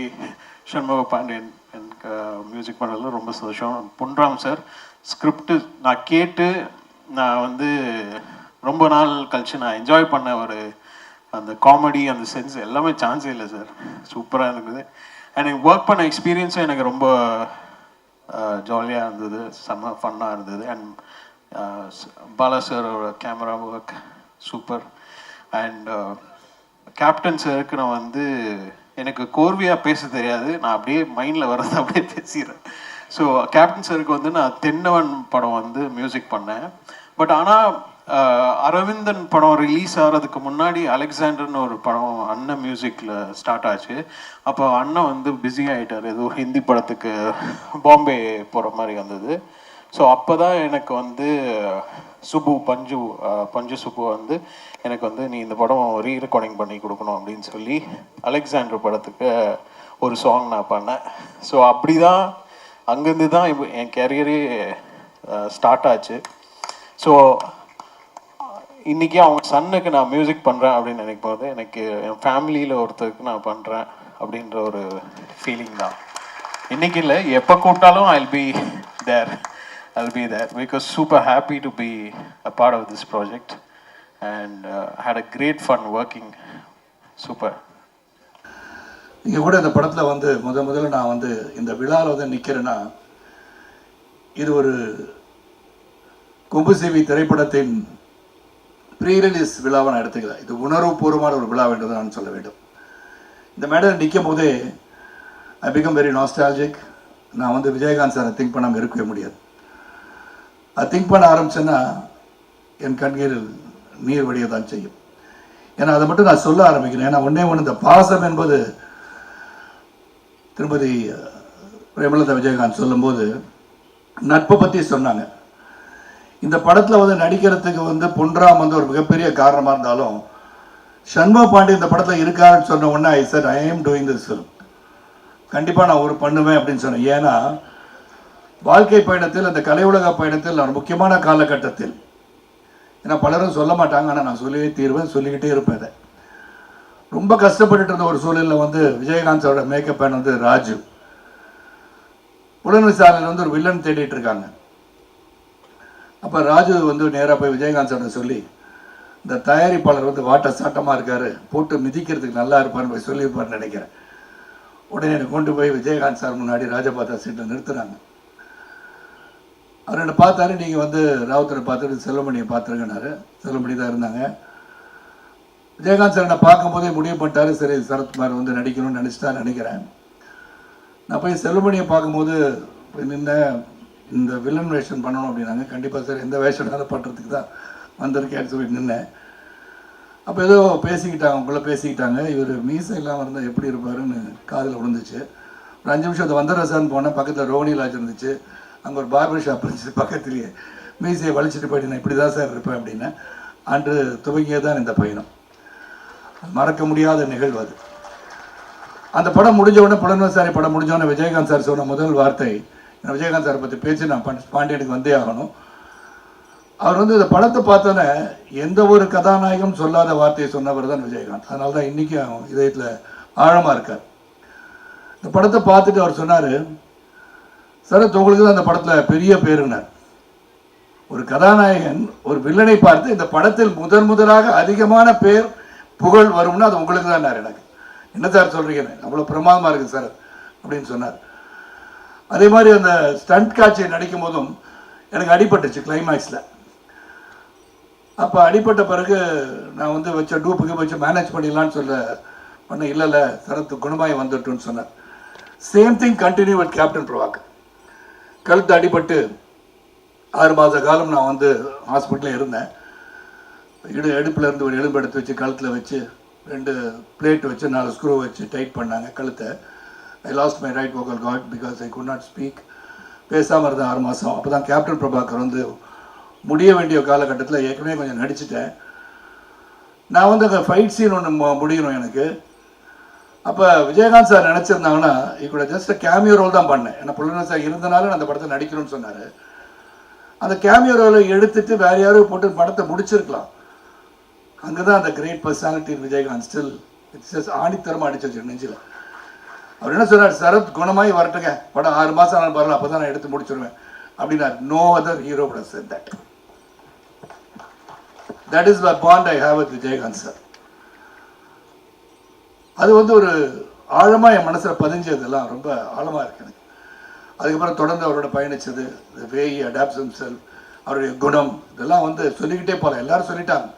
ஷண்முக பாண்டியன் எனக்கு மியூசிக் பண்ணுறதுல ரொம்ப சந்தோஷம். பொன்ராம் சார் ஸ்கிரிப்டு நான் கேட்டு நான் வந்து ரொம்ப நாள் கழிச்சு நான் என்ஜாய் பண்ண ஒரு அந்த காமெடி அந்த சென்ஸ் எல்லாமே சான்ஸே இல்லை சார், சூப்பராக இருந்தது. எனக்கு ஒர்க் பண்ண எக்ஸ்பீரியன்ஸும் எனக்கு ரொம்ப ஜாலியாக இருந்தது, செம்ம ஃபன்னாக இருந்தது. அண்ட் பாலா சாரோட camera work super. And captain சாருக்கு நான் வந்து எனக்கு கோர்வையாக பேச தெரியாது, நான் அப்படியே மைண்டில் வரதை அப்படியே பேசிடுறேன். ஸோ கேப்டன் சாருக்கு வந்து நான் தென்னவன் படம் வந்து மியூசிக் பண்ணேன். பட் ஆனால் அரவிந்தன் படம் ரிலீஸ் ஆகிறதுக்கு முன்னாடி அலெக்சாண்டர்னு ஒரு படம் அண்ணன் மியூசிக்கில் ஸ்டார்ட் ஆச்சு. அப்போ அண்ணன் வந்து பிஸி ஆகிட்டார், ஏதோ ஹிந்தி படத்துக்கு பாம்பே போகிற மாதிரி வந்தது. ஸோ அப்போ தான் எனக்கு வந்து பஞ்சு சுப்பு வந்து எனக்கு வந்து நீ இந்த படம் ரீ ரெக்கார்டிங் பண்ணி கொடுக்கணும் அப்படின்னு சொல்லி அலெக்சாண்டர் படத்துக்கு ஒரு சாங் நான் பண்ணேன். ஸோ அப்படி தான் அங்கேருந்து தான் இப்போ என் கேரியரே ஸ்டார்ட் ஆச்சு. ஸோ இன்றைக்கி அவங்க சன்னுக்கு நான் மியூசிக் பண்ணுறேன் அப்படின்னு நினைக்கும் போது எனக்கு என் ஃபேமிலியில் ஒருத்தருக்கு நான் பண்ணுறேன் அப்படின்ற ஒரு ஃபீலிங் தான். இன்றைக்கி இல்லை, எப்போ கூப்பிட்டாலும் I'll be there because super happy to be a part of this project and had a great fun working. Super. இங்கே கூட இந்த படத்தில் வந்து முதல்ல நான் வந்து இந்த விழாவில் வந்து நிற்கிறேன்னா, இது ஒரு கொம்புசிவி திரைப்படத்தின் ப்ரீ ரிலீஸ் விழாவை நான் எடுத்துக்கிறேன். இது உணர்வுபூர்வமான ஒரு விழா என்று நான் சொல்ல வேண்டும். இந்த மேடையில் நிற்கும் போதே ஐ பிகம் வெரி நாஸ்டாலஜிக். நான் வந்து விஜயகாந்த் சாரை திங்க் பண்ணாமல் இருக்கவே முடியாது. அது திங்க் பண்ண ஆரம்பிச்சேன்னா என் கண்களில் நீர் வடிய தான் செய்யும். ஏன்னா அதை மட்டும் நான் சொல்ல ஆரம்பிக்கிறேன். ஏன்னா ஒன்றே ஒன்று, இந்த பாசம் என்பது திருமதி பிரேமலதா விஜயகாந்த் சொல்லும்போது நட்பை பற்றி சொன்னாங்க. இந்த படத்தில் வந்து நடிக்கிறதுக்கு வந்து பொன்ராம் வந்து ஒரு மிகப்பெரிய காரணமாக இருந்தாலும், சண்முக பாண்டி இந்த படத்தில் இருக்காருன்னு சொன்ன உடனே ஐ said I am doing this film. கண்டிப்பாக நான் ஒரு பண்ணுவேன் அப்படின்னு சொன்னேன். ஏன்னா வாழ்க்கை பயணத்தில், அந்த கலை உலக பயணத்தில் நான் முக்கியமான காலகட்டத்தில், ஏன்னா பலரும் சொல்ல மாட்டாங்க, ஆனால் நான் சொல்லியே தீர்வேன், சொல்லிக்கிட்டே இருப்பேன். இதை ரொம்ப கஷ்டப்பட்டுட்டு இருந்த ஒரு சூழலில் வந்து விஜயகாந்த் சாரோட மேக்கப் மேன் வந்து ராஜு புலன் விசாரணையில் வந்து ஒரு வில்லன் தேடிட்டு இருக்காங்க. அப்போ ராஜு வந்து நேராக போய் விஜயகாந்த் சார்ட்ட சொல்லி, இந்த தயாரிப்பாளர் வந்து வாட்ட சாட்டமாக இருக்காரு, போட்டு மிதிக்கிறதுக்கு நல்லா இருப்பார்னு போய் சொல்லியிருப்பார்னு நினைக்கிறேன். உடனே என்னை கொண்டு போய் விஜயகாந்த் சார் முன்னாடி ராஜபாத்தா சீட்டில் நிறுத்துறாங்க. அவர் என்னை பார்த்தாரு, நீங்கள் வந்து ராவுத்தரை பார்த்துட்டு செல்வமணியை பார்த்துருங்கன்னாரு. செல்வமணி தான் இருந்தாங்க. விஜயகாந்த் சார் என்னை பார்க்கும்போதே முடிவு பண்ணிட்டாரு, சரி சரத்குமார் வந்து நடிக்கணும்னு நினச்சிட்டான்னு நினைக்கிறேன். நான் போய் செல்வமணியை பார்க்கும்போது போய் நின்று இந்த வில்லன் வேஷன் பண்ணணும் அப்படின்னாங்க. கண்டிப்பாக சார், எந்த வேஷனாலும் பண்ணுறதுக்கு தான் வந்திருக்கேன்னு சொல்லி நின்னேன். அப்போ ஏதோ பேசிக்கிட்டாங்க, அவங்கள பேசிக்கிட்டாங்க. இவர் மீசை இல்லாமல் இருந்தால் எப்படி இருப்பாருன்னு காதில் விழுந்துச்சு. ஒரு 5 நிமிஷம் அதை வந்துடுறசான்னு போனேன். பக்கத்தில் ரோனி லாட்ஜ் இருந்துச்சு, அங்கே ஒரு பார்பர் ஷாப் இருந்துச்சு பக்கத்துலேயே. மீசையை வலிச்சுட்டு போயிட்டு நான் இப்படி தான் சார் இருப்பேன் அப்படின்னு. அன்று துவங்கியே தான் இந்த பயணம். மறக்க முடியாத நிகழ்வு அது. அந்த படம் முடிஞ்ச உடனே, புலன்வசாரி படம் முடிஞ்ச உடனே விஜயகாந்த் சார் சொன்ன முதல் வார்த்தை, விஜயகாந்த் சாரை பற்றி பேச்சு நான் பாண்டியனுக்கு வந்தே ஆகணும். அவர் வந்து இந்த படத்தை பார்த்தோன்னே எந்த ஒரு கதாநாயகம் சொல்லாத வார்த்தையை சொன்னவர் தான் விஜயகாந்த். அதனால தான் இன்றைக்கும் இதயத்தில் ஆழமாக இருக்கார். இந்த படத்தை பார்த்துட்டு அவர் சொன்னார், சரத் உங்களுக்கு தான் அந்த படத்தில் பெரிய பேருன்னார். ஒரு கதாநாயகன் ஒரு வில்லனை பார்த்து இந்த படத்தில் முதலாக அதிகமான பேர் புகழ் வரும்னா அது உங்களுக்கு தான். எனக்கு என்ன சார் சொல்கிறீங்க, அவ்வளோ பிரமாதமாக இருக்குது சார் அப்படின்னு சொன்னார். அதே மாதிரி அந்த ஸ்டண்ட் காட்சியை நடிக்கும் போதும் எனக்கு அடிபட்டுச்சு கிளைமேக்ஸில். அப்போ அடிபட்ட பிறகு நான் வந்து வச்ச டூப்புக்கு வச்சு மேனேஜ் பண்ணிடலான்னு பண்ண இல்லை சரத்து குணமாய் வந்துட்டுன்னு சொன்னார். Same thing continue with captain Prabhakar. கழுத்து அடிபட்டு 6 மாத காலம் நான் வந்து ஹாஸ்பிட்டலில் இருந்தேன். எடுப்பில் இருந்து ஒரு எலும்பு எடுத்து வச்சு கழுத்தில் வச்சு 2 பிளேட் வச்சு 4 ஸ்க்ரூ வச்சு டைட் பண்ணாங்க கழுத்தை. ஐ last my right vocal card because I could not speak. பேசாமல் இருந்தேன் 6 மாதம். அப்போ தான் கேப்டன் பிரபாகர் வந்து முடிய வேண்டிய காலகட்டத்தில் ஏற்கனவே கொஞ்சம் நடிச்சிட்டேன். நான் வந்து அங்கே ஃபைட் சீன் ஒன்று முடியணும் எனக்கு. அப்போ விஜயகாந்த் சார் நினச்சிருந்தாங்கன்னா கூட ஜஸ்ட் கேமியோ ரோல் தான் பண்ணேன். ஏன்னா புலன் சார் இருந்தனால நான் அந்த படத்தை நடிக்கணும்னு சொன்னார். அந்த கேமியோ ரோலை எடுத்துட்டு வேறு யாரும் போட்டு படத்தை முடிச்சிருக்கலாம். அங்கே தான் அந்த great personality Vijayakanth still it's ஆணித்தரமாக அடிச்சு வச்சு நெஞ்சில். அவர் என்ன சொன்னார், சரத் குணமாய் வரட்டுங்க, படம் 6 மாதம் நான் வரல, அப்போ தான் நான் எடுத்து முடிச்சிடுவேன் அப்படின்னார். No other hero would have said that. That is the bond I have with Vijayakanth sir. அது வந்து ஒரு ஆழமாக என் மனசில் பதிஞ்சதெல்லாம் ரொம்ப ஆழமாக இருக்கு எனக்கு. அதுக்கப்புறம் தொடர்ந்து அவரோட பயணித்தது, வே ஹி அடாப்ட்ஸ் ஹிம்செல்ஃப், அவருடைய குணம், இதெல்லாம் வந்து சொல்லிக்கிட்டே போகலாம். எல்லாரும் சொல்லிட்டாங்க,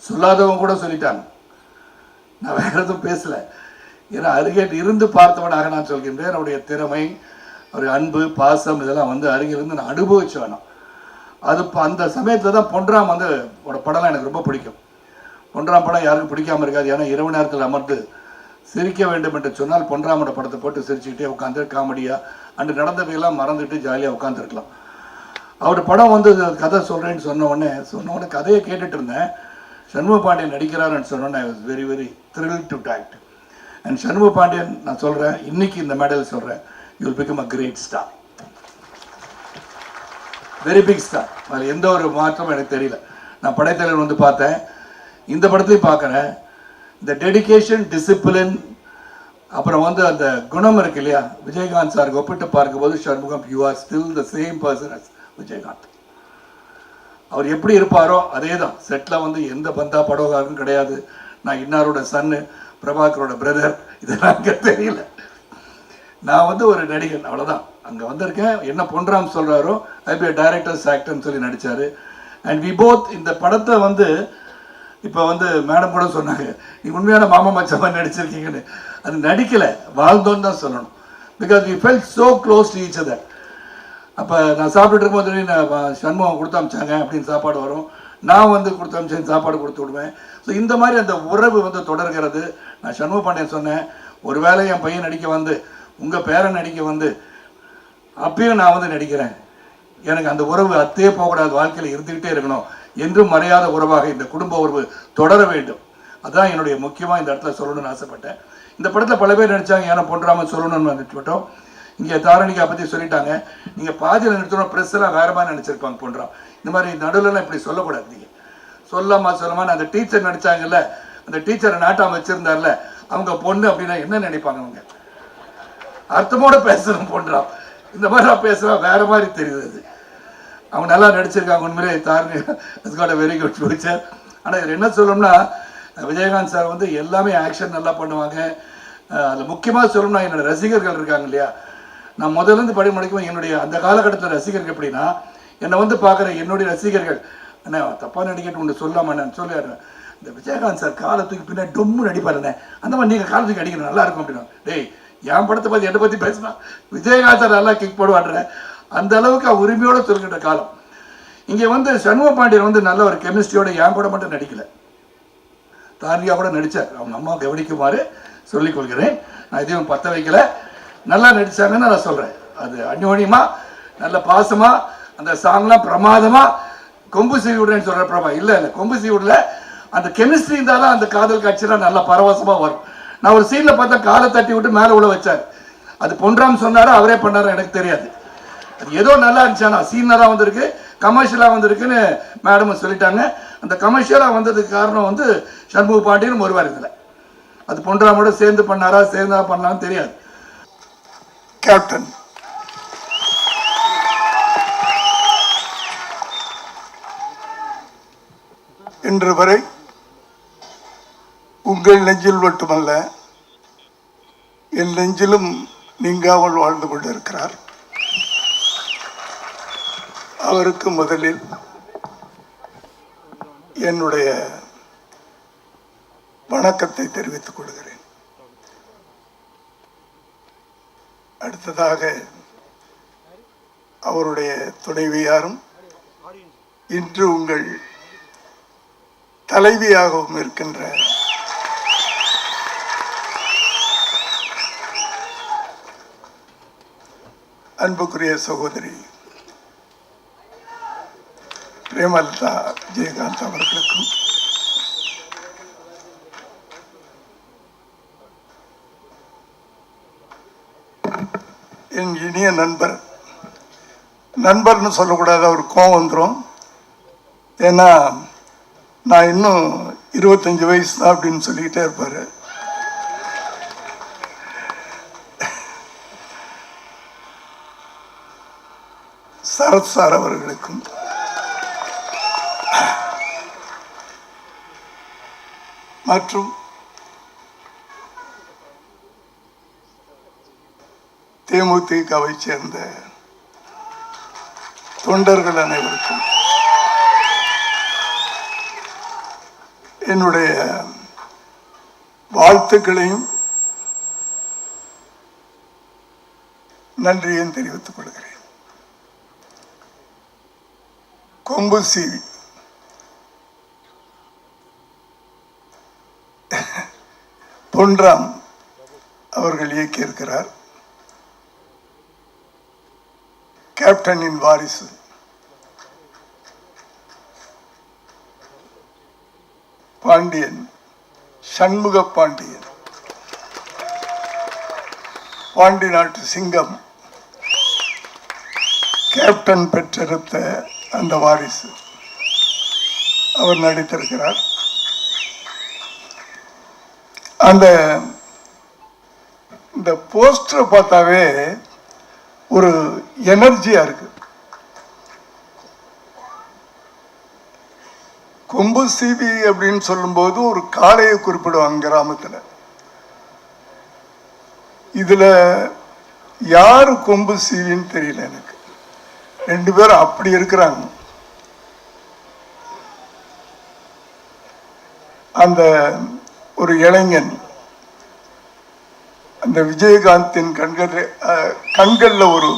சொல்லாதவங்க கூட சொல்லிட்டாங்க. நான் வேற எதுவும் பேசலை. ஏன்னா அருகே இருந்து பார்த்தவனாக நான் சொல்கின்றேன். அவருடைய திறமை, அவருடைய அன்பு, பாசம் இதெல்லாம் வந்து அருகிலிருந்து நான் அனுபவிச்சு வேணும். அது அந்த சமயத்தில் தான் பொன்ராம் வந்து படம்லாம் எனக்கு ரொம்ப பிடிக்கும். பொன்ராம் படம் யாருக்கும் பிடிக்காமல் இருக்காது. ஏன்னா இரவு நேரத்தில் அமர்ந்து சிரிக்க வேண்டும் என்று சொன்னால் பொன்ராமோட படத்தை போட்டு சிரிச்சுக்கிட்டே உட்காந்து காமெடியாக அன்று நடந்தவையெல்லாம் மறந்துட்டு ஜாலியாக உட்காந்துருக்கலாம். அவர் படம் வந்து கதை சொல்கிறேன்னு சொன்ன உடனே கதையை கேட்டுட்டு இருந்தேன். சண்முக பாண்டியன் நடிக்கிறாருன்னு சொன்னோன்னே I was very very thrill to talk. And Shanmuga Pandian நான் சொல்கிறேன், இன்னைக்கு இந்த மேடையில் சொல்கிறேன், you will become a great star. Very big star. அதில் எந்த ஒரு மாற்றமும் எனக்கு தெரியல. நான் படைத்தலைவர் வந்து பார்த்தேன், இந்த படத்தையும் பார்க்குறேன். இந்த டெடிகேஷன், டிசிப்ளின், அப்புறம் வந்து அந்த குணம் இருக்கு இல்லையா, விஜயகாந்த் சாருக்கு ஒப்பிட்டு பார்க்கும்போது Shanmugam, you are still the same person as Vijayakanth. அவர் எப்படி இருப்பாரோ அதே தான். செட்டில் வந்து எந்த பந்தா படகாரும் கிடையாது. நான் இன்னாரோட சன்னு, பிரபாகரோட பிரதர், இதெல்லாம் அங்கே தெரியல. நான் வந்து ஒரு நடிகன், அவ்வளோதான். அங்கே வந்திருக்கேன், என்ன பொன்ராம் சொல்கிறாரோ ஐ பி டைரக்டர்ஸ் ஆக்டர்னு சொல்லி நடித்தார். அண்ட் வி போத் இந்த படத்தை வந்து இப்போ வந்து மேடம் கூட சொன்னாங்க, நீ உண்மையான மாமா மச்சமாக நடிச்சிருக்கீங்கன்னு. அது நடிக்கலை, வாழ்ந்தோன்னு தான் சொல்லணும். Because we felt so close to each other. அப்போ நான் சாப்பிட்டுட்டு இருக்கும்போது நான் சண்முகம் கொடுத்து அமிச்சாங்க அப்படின்னு சாப்பாடு வரும், நான் வந்து கொடுத்து அமிச்சேன் சாப்பாடு கொடுத்து விடுவேன். ஸோ இந்த மாதிரி அந்த உறவு வந்து தொடர்கிறது. நான் சண்முக பாண்டியன் சொன்னேன், ஒரு வேளை என் பையன் நடிக்க வந்து, உங்கள் பேரன் நடிக்க வந்து, அப்பயும் நான் வந்து நடிக்கிறேன். எனக்கு அந்த உறவு அத்தே போகக்கூடாது, வாழ்க்கையில் இருந்துக்கிட்டே இருக்கணும், என்றும் மறையாத உறவாக இந்த குடும்ப உறவு தொடர வேண்டும். அதுதான் என்னுடைய முக்கியமாக இந்த இடத்துல சொல்லணும்னு ஆசைப்பட்டேன். இந்த படத்தில் பல பேர் நடித்தாங்க, ஏன்னா பொன்ராமன் சொல்லணும்னு நினச்சிட்டோம். இங்கே தாரணிக்கா பற்றி சொல்லிட்டாங்க. நீங்கள் பாதியில் நிறுத்தணும், ப்ரெஸ் எல்லாம் வேறு மாதிரி நினச்சிருப்பாங்க பொன்ராம். இந்த மாதிரி நடுவில்லாம் இப்படி சொல்லக்கூடாது. நீங்கள் சொல்லாமல் அந்த டீச்சர் நடித்தாங்கல்ல, அந்த டீச்சரை நாட்டாம வச்சுருந்தார்ல, அவங்க பொண்ணு அப்படின்னா என்ன நினைப்பாங்க? அவங்க அர்த்தமோட பேசணும் பொன்ராம். இந்த மாதிரி நான் பேசுகிறேன், வேறு மாதிரி தெரியுது. அவங்க நல்லா நடிச்சிருக்காங்க உண்மையிலே. Dharani is got a very good future. ஆனால் இதில் என்ன சொல்லணும்னா, விஜயகாந்த் சார் வந்து எல்லாமே ஆக்ஷன் நல்லா பண்ணுவாங்க. அதில் முக்கியமாக சொல்லணும்னா, என்னோடய ரசிகர்கள் இருக்காங்க இல்லையா, நான் முதலேருந்து படி முடிக்கும் என்னுடைய அந்த காலகட்டத்தில் ரசிகர்கள் எப்படின்னா, என்னை வந்து பார்க்குற என்னுடைய ரசிகர்கள், என்ன தப்பாக நடிக்கட்டு ஒன்று சொல்லாமல் நான் சொல்லிடுறேன், இந்த விஜயகாந்த் சார் காலத்துக்கு பின்னாடி டொம்மு நடிப்பாருண்ணே, அந்த மாதிரி நீங்கள் காலத்துக்கு அடிக்கணும் நல்லா இருக்கும் அப்படின்னா. டேய், என் படத்தை பற்றி என்னை பற்றி பேசினா விஜயகாந்த் சார் நல்லா கிக் போடுவாடுறேன். அந்த அளவுக்கு உரிமையோடு சொல்கின்ற காலம். இங்கே வந்து சண்முக பாண்டியன் வந்து நல்ல ஒரு கெமிஸ்ட்ரியோட என் கூட மட்டும் நடிக்கலை, தாரியா கூட நடித்தார். அவங்க அம்மா கவனிக்குமாறு சொல்லிக் கொள்கிறேன். நான் எதையும் பற்ற வைக்கல, நல்லா நடித்தாங்கன்னு நான் சொல்கிறேன். அது அந்யோன்யமாக நல்ல பாசமாக, அந்த சாங்லாம் பிரமாதமாக. கொம்பு சீவி விடுறேன்னு சொல்கிற பிரமா இல்லை, கொம்பு சீவி விடல, அந்த கெமிஸ்ட்ரி இருந்தாலும் அந்த காதல் காட்சியெலாம் நல்லா பரவசமாக வரும். நான் ஒரு சீனில் பார்த்தா காலை தட்டி விட்டு மேலே உள்ள வச்சார். அது பொன்ராம் சொன்னாரோ அவரே பண்ணாரோ எனக்கு தெரியாது. அது ஏதோ நல்லா இருந்துச்சானா சீனராக வந்திருக்கு, கமர்ஷியலாக வந்திருக்குன்னு மேடமும் சொல்லிட்டாங்க. அந்த கமர்ஷியலாக வந்ததுக்கு காரணம் வந்து சண்முக பாண்டியன் ஒருவார் இதில். அது பொன்ராமோட சேர்ந்து பண்ணாரா சேர்ந்தா பண்ணலான்னு தெரியாது. கேப்டன், இன்று வரை உங்கள் நெஞ்சில் மட்டுமல்ல என் நெஞ்சிலும் நீங்காமல் வாழ்ந்து கொண்டிருக்கிறார். அவருக்கு முதலில் என்னுடைய வணக்கத்தை தெரிவித்துக் கொள்கிறேன். அடுத்ததாக அவருடைய துணைவியாரும் இன்று உங்கள் தலைவியாகவும் இருக்கின்ற அன்புக்குரிய சகோதரி பிரேமலதா விஜயகாந்த் அவர்களுக்கும், என் இனிய நண்பர்னு சொல்லக்கூடாது, அவர் கோவம் வந்துடும். ஏன்னா நான் இன்னும் 25 வயசு தான் அப்படின்னு சொல்லிக்கிட்டே இருப்பார். சரத் சார் அவர்களுக்கும், மற்றும் தேமுதிகவை சேர்ந்த தொண்டர்கள் அனைவருக்கும் என்னுடைய வாழ்த்துக்களையும் நன்றியையும் தெரிவித்துக் கொள்கிறேன். கொம்பு சீவி பொன்ராம் அவர்கள் இயக்கியிருக்கிறார். கேப்டனின் வாரிசு பாண்டியன், சண்முக பாண்டியன், பாண்டி நாட்டு சிங்கம் கேப்டன் பெற்றெடுத்த அந்த வாரிசு அவர் நடித்திருக்கிறார். அந்த இந்த போஸ்டரை பார்த்தாவே ஒரு எனர்ஜியா இருக்கு. கொம்பு சீவி அப்படின்னு சொல்லும்போது ஒரு காளையை குறிப்பிடுவாங்க கிராமத்தில். இதுல யாரு கொம்பு சீவின்னு தெரியல எனக்கு. ரெண்டு பேரும் அப்படி இருக்கிறாங்க. அந்த ஒரு இளைஞன் அந்த விஜயகாந்தின் கண்கள்ல ஒரு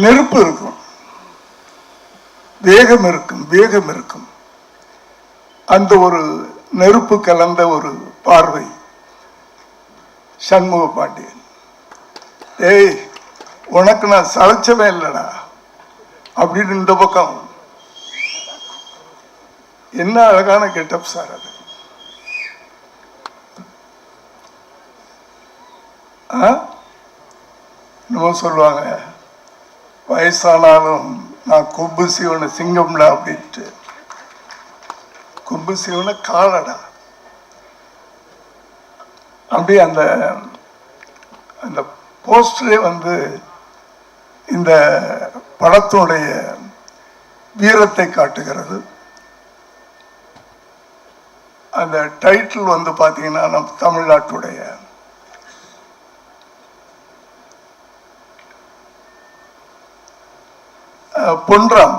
நெருப்பு இருக்கும், வேகம் இருக்கும். அந்த ஒரு நெருப்பு கலந்த ஒரு பார்வை. சண்முக பாண்டியன், ஏய் உனக்கு நான் சளைச்சவே இல்லடா அப்படின்னு இந்த பக்கம். என்ன அழகான கெட்டப் சார் அது. நம்ம சொல்லுவாங்க வயசானாலும் நான் கொம்பு சீவன சிங்கம்ல அப்படின்ட்டு. கொம்பு சீவன காலடா அப்படி. அந்த அந்த போஸ்டரே வந்து இந்த படத்துடைய வீரத்தை காட்டுகிறது. அந்த டைட்டில் வந்து பார்த்தீங்கன்னா நம் தமிழ்நாட்டுடைய பொன்ராம்,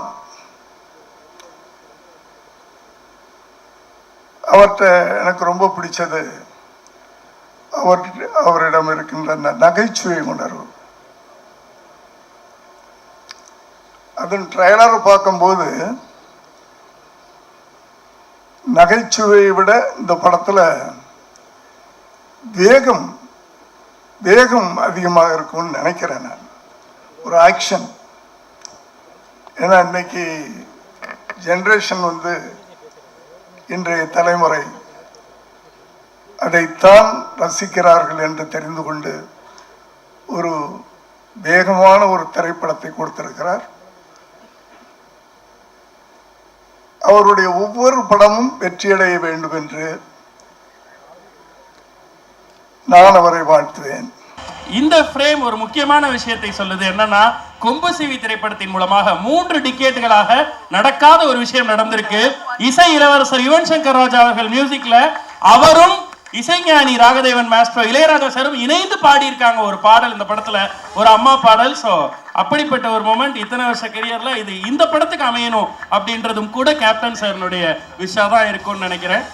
அவர்கிட்ட எனக்கு ரொம்ப பிடிச்சது அவரிடம் இருக்கின்ற அந்த நகைச்சுவை உணர்வு. அதன் ட்ரைலரை பார்க்கும்போது நகைச்சுவையை விட இந்த படத்துல வேகம் அதிகமாக இருக்கும்னு நினைக்கிறேன் நான். ஒரு ஆக்ஷன். ஏன்னா இன்னைக்கு ஜெனரேஷன் வந்து இன்றைய தலைமுறை அதைத்தான் ரசிக்கிறார்கள் என்று தெரிந்து கொண்டு ஒரு வேகமான ஒரு திரைப்படத்தை கொடுத்திருக்கிறார். அவருடைய ஒவ்வொரு படமும் வெற்றியடைய வேண்டும் என்று நான் அவரை வாழ்த்துவேன். இந்த ஃப்ரேம் ஒரு முக்கியமான விஷயத்தை சொல்லுது. என்னன்னா, கொம்பு சீவி திரைப்படத்தின் மூலமாக 3 டிகேட்டுகளாக நடக்காத ஒரு விஷயம் நடந்திருக்கு. இசை இளவரசர் யுவன் சங்கர் ராஜா அவர்கள் மியூசிக்ல அவரும் இசைஞானி ராகதேவன் மாஸ்டர் இளையராஜா சாரும் இணைந்து பாடியிருக்காங்க ஒரு பாடல் இந்த படத்துல, ஒரு அம்மா பாடல். ஸோ அப்படிப்பட்ட ஒரு மொமெண்ட் இத்தனை வருஷ கெரியர்ல இது இந்த படத்துக்கு அமையணும் அப்படின்றதும் கூட கேப்டன் சார்னுடைய விஷா தான் இருக்கும்னு நினைக்கிறேன்.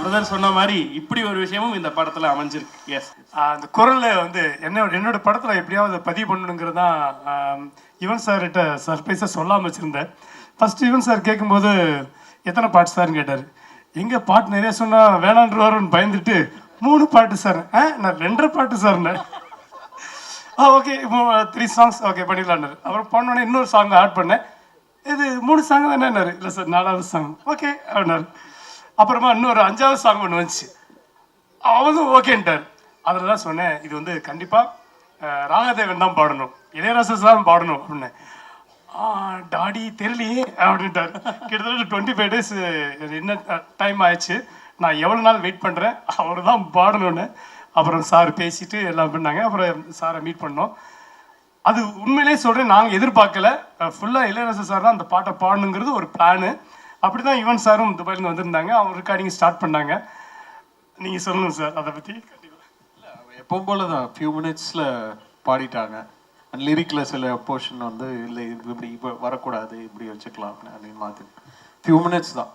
பிரதர் சொன்ன மாதிரி இப்படி ஒரு விஷயமும் இந்த படத்துல அமைஞ்சிருக்கு. எஸ், அந்த குரல்ல வந்து என்னோட படத்துல எப்படியாவது பதிவு பண்ணணுங்கிறது தான் யுவன் சார்கிட்ட சர்ப்ரைஸாக சொல்லாமல் வச்சிருந்தேன். ஃபர்ஸ்ட் யுவன் சார் கேட்கும்போது எத்தனை பாட்டு சார்னு கேட்டார். எங்க பாட்டு நிறைய சொன்னா வேணான்றவாருன்னு பயந்துட்டு 3 பாட்டு சார். நான் 2.5 பாட்டு சார்னு. ஓகே 3 சாங்ஸ் ஓகே பண்ணிடலான்னாரு. அப்புறம் பண்ணோன்னே இன்னொரு சாங் ஆட் பண்ணேன். இது 3 சாங் தானேன்னாரு. இல்லை சார் 4வது சாங் ஓகே அப்படின்னாரு. அப்புறமா இன்னொரு 5வது சாங் ஒன்று வந்துச்சு. அவனும் ஓகேன்ட்டார். அதில் தான் சொன்னேன், இது வந்து கண்டிப்பாக ராகதேவன் தான் பாடணும், இளையராஜா தான் பாடணும் அப்படின்னு. டாடி தெரியலையே அப்படின்ட்டார். கிட்டத்தட்ட 25 days என்ன டைம் ஆயிடுச்சு. நான் எவ்வளோ நாள் வெயிட் பண்ணுறேன், அவர் தான் பாடணும்னு. அப்புறம் சார் பேசிட்டு எல்லாம் பண்ணாங்க. அப்புறம் சாரை மீட் பண்ணோம். அது உண்மையிலே சொல்கிறேன், நாங்கள் எதிர்பார்க்கல. ஃபுல்லாக இளையராஜா சார் தான் அந்த பாட்டை பாடணுங்கிறது ஒரு பிளானு. அப்படி தான் யுவன் சாரும் துபாயிலேருந்து வந்திருந்தாங்க. அவங்க ரெக்கார்டிங் ஸ்டார்ட் பண்ணாங்க. நீங்கள் சொல்லணும் சார் அதை பற்றி. கண்டிப்பாக எப்பவும் போல தான் ஃபியூ மினிட்ஸில் பாடிட்டாங்க. அண்ட் லிரிக்கில் சில போர்ஷன் வந்து இல்லை இப்படி இப்போ வரக்கூடாது, இப்படி வச்சுக்கலாம் அப்படின்னு மாற்றி ஃபியூ மினிட்ஸ் தான்.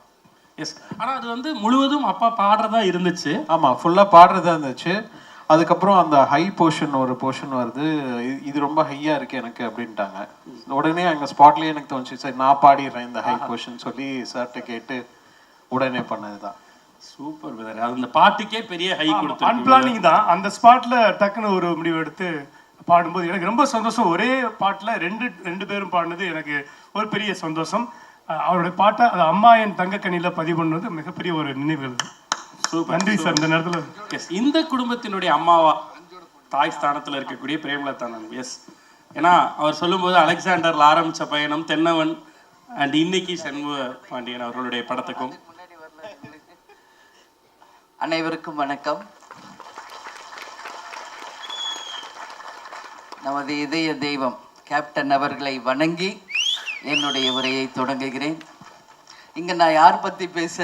எஸ், ஆனால் அது வந்து முழுவதும் அப்பா பாடுறதா இருந்துச்சு. ஆமாம், ஃபுல்லாக பாடுறதா இருந்துச்சு. அதுக்கப்புறம் அந்த ஹை போர்ஷன் ஒரு போர்ஷன் வருது, இது ரொம்ப ஹையாக இருக்குது எனக்கு அப்படின்ட்டாங்க. உடனே அங்கே ஸ்பாட்லேயே எனக்கு தோணுச்சு, சரி நான் பாடிடுறேன் இந்த ஹை போர்ஷன் சொல்லி சார்கிட்ட கேட்டு உடனே பண்ணது தான். Super brother. அந்த பாட்டுக்கே பெரிய ஹை கொடுத்து அன்பிளானிங் தான். அந்த ஸ்பாட்ல டக்குன்னு ஒரு முடிவு எடுத்து பாடும்போது எனக்கு ரொம்ப சந்தோஷம். ஒரே பாட்டில் ரெண்டு பேரும் பாடினது எனக்கு ஒரு பெரிய சந்தோஷம். அவருடைய பாட்டை அது அம்மா என் தங்கக்கனியில் பதிவு பண்ணுவது மிகப்பெரிய ஒரு நினைவுகள். நன்றி சார். இந்த நேரத்தில் இந்த குடும்பத்தினுடைய அம்மாவா தாய் ஸ்தானத்தில் இருக்கக்கூடிய பிரேமலதா மேம். எஸ், ஏன்னா அவர் சொல்லும்போது அலெக்சாண்டர்ல ஆரம்பிச்ச பயணம் தென்னவன் அண்ட் இன்னைக்கு சண்முக பாண்டியன் அவர்களுடைய படத்துக்கும். அனைவருக்கும் வணக்கம். நமது இதய தெய்வம் கேப்டன் அவர்களை வணங்கி என்னுடைய உரையை தொடங்குகிறேன். இங்கே நான் யார் பற்றி பேச,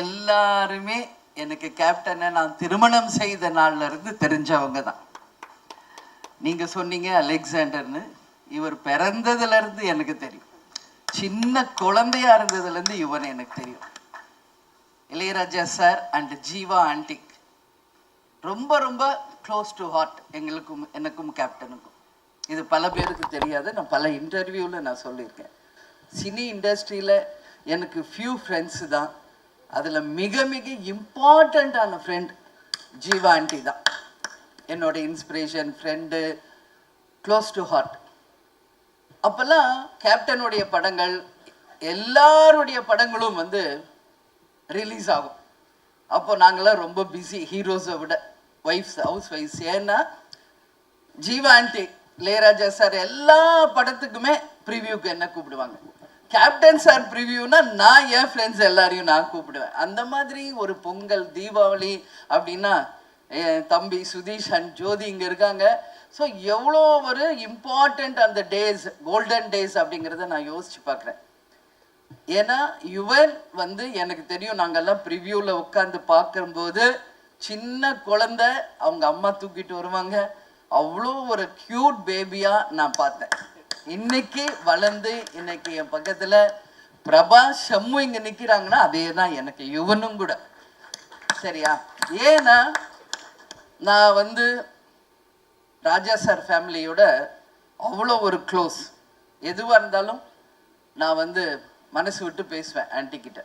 எல்லாருமே எனக்கு கேப்டனை நான் திருமணம் செய்த நாள்ல இருந்து தெரிஞ்சவங்க தான். நீங்கள் சொன்னீங்க அலெக்சாண்டர்னு, இவர் பிறந்ததுலேருந்து எனக்கு தெரியும். சின்ன குழந்தையா இருந்ததுலேருந்து இவன் எனக்கு தெரியும். Ilaiyaraaja sir and Jeeva aunty ரொம்ப ரொம்ப க்ளோஸ் டு ஹார்ட் எங்களுக்கும், எனக்கும் கேப்டனுக்கும். இது பல பேருக்கு தெரியாது, நான் பல இன்டர்வியூவில் நான் சொல்லியிருக்கேன். சினி இண்டஸ்ட்ரியில் எனக்கு ஃபியூ ஃப்ரெண்ட்ஸு தான், அதில் மிக மிக இம்பார்ட்டண்ட்டான ஃப்ரெண்ட் ஜீவா ஆண்டி தான். என்னோட inspiration, friend, close to heart. அப்போல்லாம் கேப்டனுடைய படங்கள், எல்லாருடைய படங்களும் வந்து ரிலீஸ் ஆகும். அப்போ நாங்களாம் ரொம்ப பிஸி, ஹீரோஸை விட ஒய்ஃப்ஸ், ஹவுஸ் ஒய்ஃப்ஸ். ஏன்னா ஜீவா ஆண்டி, இளையராஜா சார் எல்லா படத்துக்குமே ப்ரிவியூக்கு என்ன கூப்பிடுவாங்க. கேப்டன் சார் ப்ரிவியூனா நான் என் ஃப்ரெண்ட்ஸ் எல்லாரையும் நான் கூப்பிடுவேன். அந்த மாதிரி ஒரு பொங்கல், தீபாவளி அப்படின்னா என் தம்பி சுதீஷ் அண்ட் ஜோதி இங்கே இருக்காங்க. ஸோ எவ்வளோ ஒரு இம்பார்ட்டண்ட் அந்த டேஸ், கோல்டன் டேஸ் அப்படிங்கிறத நான் யோசிச்சு பார்க்குறேன். ஏன்னா யுவன் வந்து எனக்கு தெரியும், நாங்கள்லாம் ப்ரிவியூவில் உட்காந்து பார்க்கும்போது சின்ன குழந்தை அவங்க அம்மா தூக்கிட்டு வருவாங்க, அவ்வளோ ஒரு க்யூட் பேபியாக நான் பார்த்தேன். இன்னைக்கு வளர்ந்து இன்னைக்கு என் பக்கத்தில் பிரபா, ஷம்மு இங்கே நிற்கிறாங்கன்னா அதே தான் எனக்கு யுவனும் கூட. சரியா? ஏன்னா நான் வந்து ராஜா சார் ஃபேமிலியோட அவ்வளோ ஒரு க்ளோஸ். எதுவாக இருந்தாலும் நான் வந்து மனசு விட்டு பேசுவேன் ஆன்டிக்கிட்ட.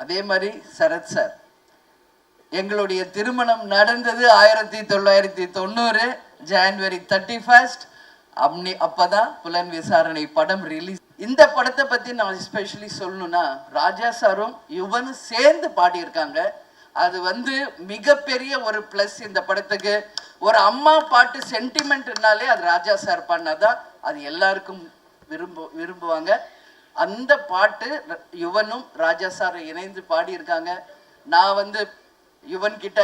அதே மாதிரி சரத் சார், எங்களுடைய திருமணம் நடந்தது 1990 ஜனவரி 31 அப்பதான் புலன் விசாரணை படம் ரிலீஸ். இந்த படத்தை பத்தி நான் எஸ்பெஷலி சொல்லணும்னா, ராஜா சாரும் யுவனும் சேர்ந்து பாடியிருக்காங்க. அது வந்து மிகப்பெரிய ஒரு பிளஸ் இந்த படத்துக்கு. ஒரு அம்மா பாட்டு சென்டிமெண்ட்னாலே அது ராஜா சார் பண்ணாதான் அது எல்லாருக்கும் விரும்புவாங்க. அந்த பாட்டு யுவனும் ராஜா சார் இணைந்து பாடியிருக்காங்க. நான் வந்து யுவன் கிட்ட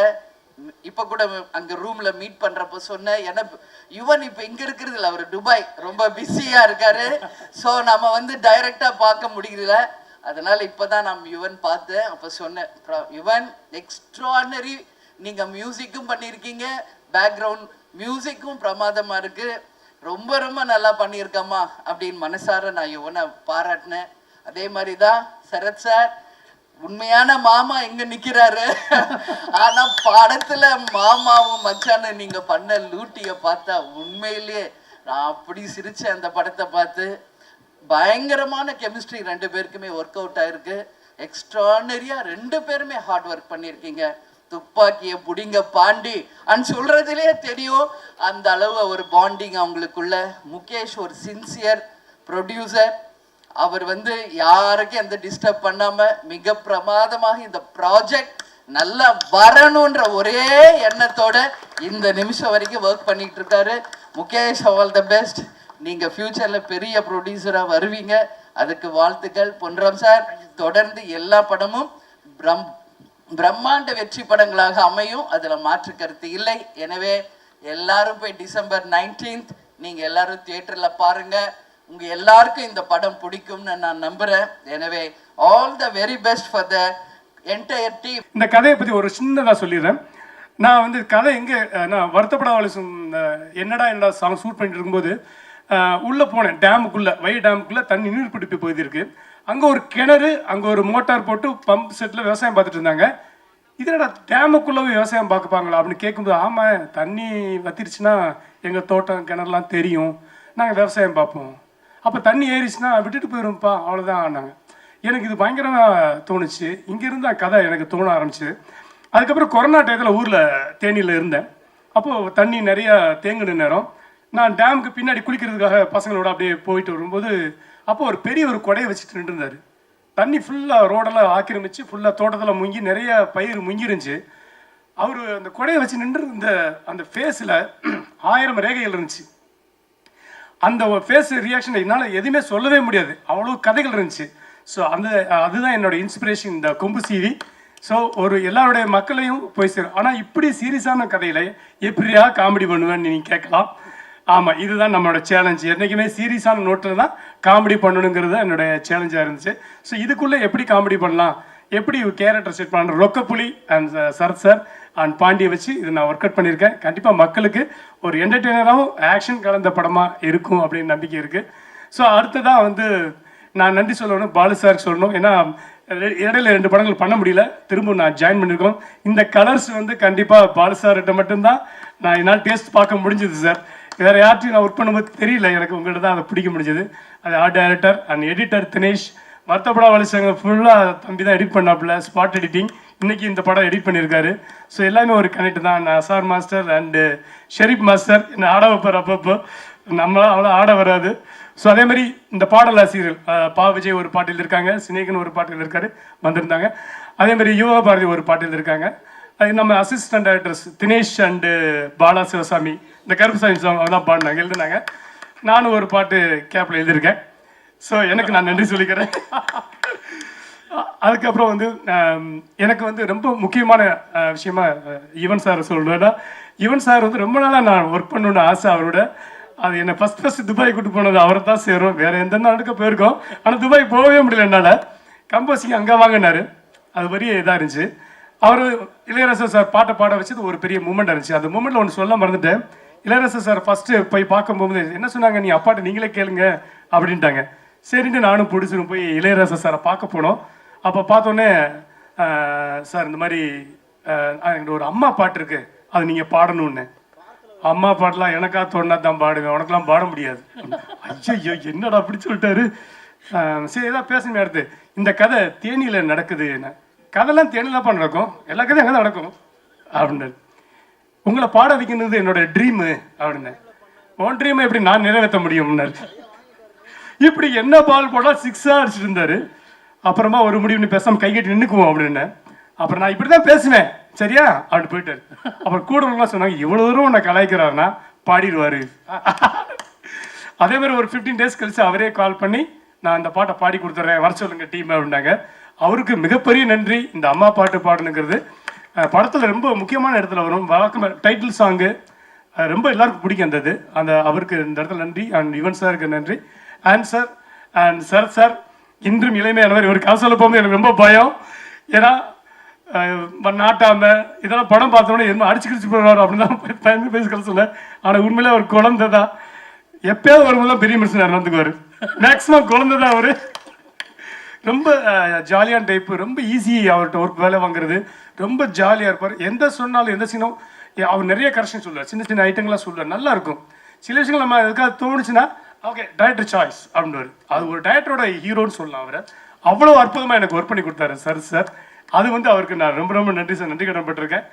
இப்போ கூட அங்கே ரூமில் மீட் பண்ணுறப்போ சொன்னேன், எனக்கு யுவன் இப்போ இங்கே இருக்கிறது இல்லை, அவர் துபாய் ரொம்ப பிஸியாக இருக்காரு. ஸோ நம்ம வந்து டைரெக்டாக பார்க்க முடியல. அதனால் இப்போ தான் நான் யுவன் பார்த்தேன். அப்போ சொன்னேன், யுவன் எக்ஸ்ட்ரானரி, நீங்கள் மியூசிக்கும் பண்ணியிருக்கீங்க, பேக்ரவுண்ட் மியூசிக்கும் பிரமாதமாக இருக்குது, ரொம்ப ரொம்ப நல்லா பண்ணியிருக்கம்மா அப்படின்னு மனசார நான் யுவனை பாராட்டினேன். அதே மாதிரி தான் சரத் சார், உண்மையான மாமா எங்க நிக்கிறாரு. ஆனா படத்துல மாமாவும் மச்சானும் நீங்க பண்ண லூட்டிய பார்த்தா உண்மையிலேயே நான் அப்படி சிரிச்சேன். அந்த படத்தை பார்த்து பயங்கரமான கெமிஸ்ட்ரி ரெண்டு பேருக்குமே ஒர்க் அவுட் ஆயிருக்கு. எக்ஸ்ட்ரானரியா ரெண்டு பேருமே ஹார்ட் ஒர்க் பண்ணியிருக்கீங்க. துப்பாக்கிய புடிங்க பாண்டி அண்ட் சொல்றதுலேயே தெரியும் அந்த அளவு ஒரு பாண்டிங் அவங்களுக்குள்ள. முகேஷ் ஒரு சின்சியர் ப்ரொடியூசர், அவர் வந்து யாருக்கும் எந்த டிஸ்டர்ப் பண்ணாம மிக பிரமாதமாக இந்த ப்ராஜெக்ட் நல்லா வரணுன்ற ஒரே எண்ணத்தோட இந்த நிமிஷம் வரைக்கும் ஒர்க் பண்ணிட்டு இருக்காரு. Mukesh, all the best. நீங்க ஃபியூச்சர்ல பெரிய ப்ரொடியூசரா வருவீங்க, அதுக்கு வாழ்த்துக்கள். பொன்ராம் சார், தொடர்ந்து எல்லா படமும் பிரம்மாண்ட வெற்றி படங்களாக அமையும், அதுல மாற்று கருத்து இல்லை. எனவே எல்லாரும் போய் December 19 நீங்க எல்லாரும் தியேட்டர்ல பாருங்க. உங்க எல்லாருக்கும் இந்த படம் பிடிக்கும்னு நான் நம்புறேன். எனவே all the very best for the entire team. இந்த கதையை பற்றி ஒரு சின்னதாக சொல்லிடுறேன். நான் வந்து கதை எங்கே, நான் வருத்தப்படாத என்னடா சாங் ஷூட் பண்ணிட்டு இருக்கும்போது உள்ளே போனேன், டேமுக்குள்ளே, டேமுக்குள்ளே தண்ணி நீர் பிடிப்பு பகுதி இருக்குது. அங்கே ஒரு கிணறு, அங்கே ஒரு மோட்டார் போட்டு பம்ப் செட்டில் விவசாயம் பார்த்துட்டு இருந்தாங்க. இதனடா டேமுக்குள்ளே விவசாயம் பார்க்கப்பாங்களா அப்படின்னு கேட்கும்போது, ஆமாம் தண்ணி வத்திருச்சுன்னா எங்கள் தோட்டம் கிணறுலாம் தெரியும், நாங்கள் விவசாயம் பார்ப்போம், அப்போ தண்ணி ஏறிச்சுன்னா விட்டுட்டு போயிடும்ப்பா, அவ்வளோதான் ஆனாங்க. எனக்கு இது பயங்கரமாக தோணுச்சு. இங்கேருந்து கதை எனக்கு தோண ஆரம்பிச்சு. அதுக்கப்புறம் கொரோனா டயத்தில் ஊரில் தேனியில் இருந்தேன். அப்போது தண்ணி நிறையா தேங்கின நேரம், நான் டேமுக்கு பின்னாடி குளிக்கிறதுக்காக பசங்களோட அப்படியே போயிட்டு வரும்போது, அப்போது ஒரு பெரிய ஒரு கொடையை வச்சுட்டு நின்றுருந்தார். தண்ணி ஃபுல்லாக ரோடெல்லாம் ஆக்கிரமிச்சு ஃபுல்லாக தோட்டத்தில் முங்கி நிறைய பயிர் முங்கிருந்துச்சு. அவர் அந்த கொடையை வச்சு நின்று இருந்த அந்த ஃபேஸில் 1000 ரேகைகள் இருந்துச்சு. அந்த ஃபேஸ் ரியாக்ஷன் என்னால் எதுவுமே சொல்லவே முடியாது, அவ்வளோ கதைகள் இருந்துச்சு. ஸோ அதுதான் என்னோட இன்ஸ்பிரேஷன் இந்த கொம்பு சீவி. ஸோ ஒரு எல்லாருடைய மக்களையும் போய் சேரும். ஆனால் இப்படி சீரியஸான கதையில் எப்படியா காமெடி பண்ணுவேன்னு நீங்கள் கேட்கலாம். ஆமாம், இதுதான் நம்மளோட சேலஞ்ச். என்றைக்குமே சீரியஸான நோட்டில் தான் காமெடி பண்ணணுங்கிறது தான் என்னுடைய சேலஞ்சாக இருந்துச்சு. ஸோ இதுக்குள்ளே எப்படி காமெடி பண்ணலாம், எப்படி கேரக்டர் செட் பண்ணணும், ரொக்கப்புலி அண்ட் சரத் சார் அண்ட் பாண்டியை வச்சு இது நான் ஒர்க் அவுட் பண்ணியிருக்கேன். கண்டிப்பாக மக்களுக்கு ஒரு என்டர்டெய்னராகவும் ஆக்ஷன் கலந்த படமாக இருக்கும் அப்படின்னு நம்பிக்கை இருக்குது. ஸோ அடுத்ததான் நான் நன்றி சொல்லணும், பாலு சாருக்கு சொல்லணும். ஏன்னா இடையில 2 படங்கள் பண்ண முடியல, திரும்ப நான் ஜாயின் பண்ணியிருக்கோம். இந்த கலர்ஸ் கண்டிப்பாக பாலு சார்கிட்ட மட்டும்தான் நான் என்னால் டேஸ்ட் பார்க்க முடிஞ்சது சார். வேறு யார்ட்டையும் நான் ஒர்க் பண்ணும்போது தெரியல, எனக்கு உங்கள்கிட்ட தான் அதை பிடிக்க முடிஞ்சது. அது art director and editor Dinesh, வருத்தப்படா வலிச்சாங்க ஃபுல்லாக தம்பி தான் எடிட் பண்ணாப்புல, ஸ்பாட் எடிட்டிங். இன்றைக்கி இந்த படம் எடிட் பண்ணியிருக்காரு. ஸோ எல்லாமே ஒரு கனெக்ட் தான். நான் Azhar master and Sharif master என்னை ஆட வைப்பார் அப்பப்போ, நம்மளால் அவ்வளோ ஆட வராது. ஸோ அதே மாதிரி இந்த பாடலாசிரியர்கள் பா விஜய் ஒரு பாட்டில் இருக்காங்க, சினேகன் ஒரு பாட்டில் இருக்காரு வந்திருந்தாங்க. அதே மாதிரி யுவா பாரதி ஒரு பாட்டில் இருக்காங்க. அது நம்ம assistant directors Dinesh and Bala Sivasamy, இந்த கருப்புசாமி சாங் அதெல்லாம் பாடினாங்க, எழுதுனாங்க. நானும் ஒரு பாட்டு கேப்பில் எழுதியிருக்கேன். ஸோ எனக்கு நான் நன்றி சொல்லிக்கிறேன். அதுக்கப்புறம் எனக்கு ரொம்ப முக்கியமான விஷயமா யுவன் சார் சொல்லணும்னா, யுவன் சார் ரொம்ப நாளாக நான் ஒர்க் பண்ணணுன்னு ஆசை அவரோட. அது என்னை ஃபஸ்ட் துபாய் கூட்டு போனது அவரை தான் சேரும், வேறு எந்த நாடுக்கு போயிருக்கோம். ஆனால் துபாய் போகவே முடியல என்னால். கம்போசிங் அங்கே வாங்கினார், அது பெரிய இதாக இருந்துச்சு. அவர் இளையராஜா சார் பாட்டை பாட வச்சது ஒரு பெரிய மூமெண்ட் இருந்துச்சு. அந்த மூமெண்ட்டில் ஒன்று சொல்ல மறந்துட்டேன். இளையராஜா சார் ஃபஸ்ட்டு போய் பார்க்கும் போகும்போது என்ன சொன்னாங்க, நீ அப்பாட்ட நீங்களே கேளுங்க அப்படின்ட்டாங்க. சரின்ட்டு நானும் பிடிச்சிரும் போய் இளையராஜா சாரை பார்க்க போனோம். அப்போ பார்த்தோன்னே, சார் இந்த மாதிரி என்கிட்ட ஒரு அம்மா பாட்டு இருக்குது, அது நீங்கள் பாடணுன்னு. அம்மா பாட்டெலாம் எனக்கா தோணுனா தான் பாடுவேன், உனக்கெல்லாம் பாட முடியாது. ஐயோ என்னடா அப்படி சொல்லிட்டாரு. சரி ஏதாவது பேசணுமே. அடுத்து இந்த கதை தேனியில் நடக்குது, என்ன கதைலாம் தேனியில் தான் நடக்கும், எல்லா கதையும் அங்கே தான் நடக்கும் அப்படின்னாரு. உங்களை பாட வைக்கிறது என்னோட ட்ரீமு அப்படின்னு. உன் ட்ரீமை எப்படி நான் நிறைவேற்ற முடியும்னாரு. இப்படி என்ன பால் போட்டால் 6 அடிச்சுட்டு இருந்தாரு. அப்புறமா ஒரு முடிவு பேசாமல் கை கட்டி நின்றுக்குவோம் அப்படின்னு. அப்புறம் நான் இப்படி தான் பேசுவேன் சரியா அப்படி போயிட்டாரு. அப்புறம் கூட சொன்னாங்க, இவ்வளோ தூரம் உன்னை கலாய்க்கிறாருன்னா பாடிடுவார். அதே மாதிரி ஒரு 15 days கழிச்சு அவரே கால் பண்ணி, நான் இந்த பாட்டை பாடி கொடுத்துட்றேன், வர சொல்லுங்க டீம் அப்படின்னாங்க. அவருக்கு மிகப்பெரிய நன்றி. இந்த அம்மா பாட்டு பாடுனுங்கிறது படத்தில் ரொம்ப முக்கியமான இடத்துல வரும். வழக்கம் டைட்டில் சாங்கு ரொம்ப எல்லாருக்கும் பிடிக்கும் இருந்தது. அவருக்கு இந்த இடத்துல நன்றி. அண்ட் யுவன் சாருக்கு நன்றி. And sir and Sarath sir இன்றும் இளமையானவர். ஒரு கதை சொல்ல போகும்போது எனக்கு ரொம்ப பயம். ஏன்னா நாட்டாம இதெல்லாம் படம் பார்த்தோன்னே என்ன அடிச்சு கிடிச்சு போடுவார் அப்படின்னு தான் பேசி கதை சொன்னேன். ஆனால் உண்மையிலே அவர் குழந்தை தான். எப்பயாவது வரும்போது பெரிய மனுஷன் நடந்துக்குவார். மேக்ஸிமம் குழந்தை தான் அவர். ரொம்ப ஜாலியான டைப்பு, ரொம்ப ஈஸி அவர்கிட்ட ஒர்க் வேலை வாங்குறது. ரொம்ப ஜாலியாக இருப்பார். எந்த சொன்னாலும் எந்த சீனும் அவர் நிறைய கரெக்ஷன் சொல்லுவார், சின்ன சின்ன ஐட்டங்கள்லாம் சொல்லுவார், நல்லா இருக்கும். சில விஷயங்கள் நம்ம எதுக்காக தோணுச்சுன்னா ஓகே டைரக்டர் சாய்ஸ் அப்படின்னுவார். அது ஒரு டைரக்டரோட ஹீரோன்னு சொல்லலாம் அவரை. அவ்வளோ அற்புதமாக எனக்கு ஒர்க் பண்ணி கொடுத்தாரு சார். அது அவருக்கு நான் ரொம்ப ரொம்ப நன்றி சார், நன்றி கடன்பட்டிருக்கேன்.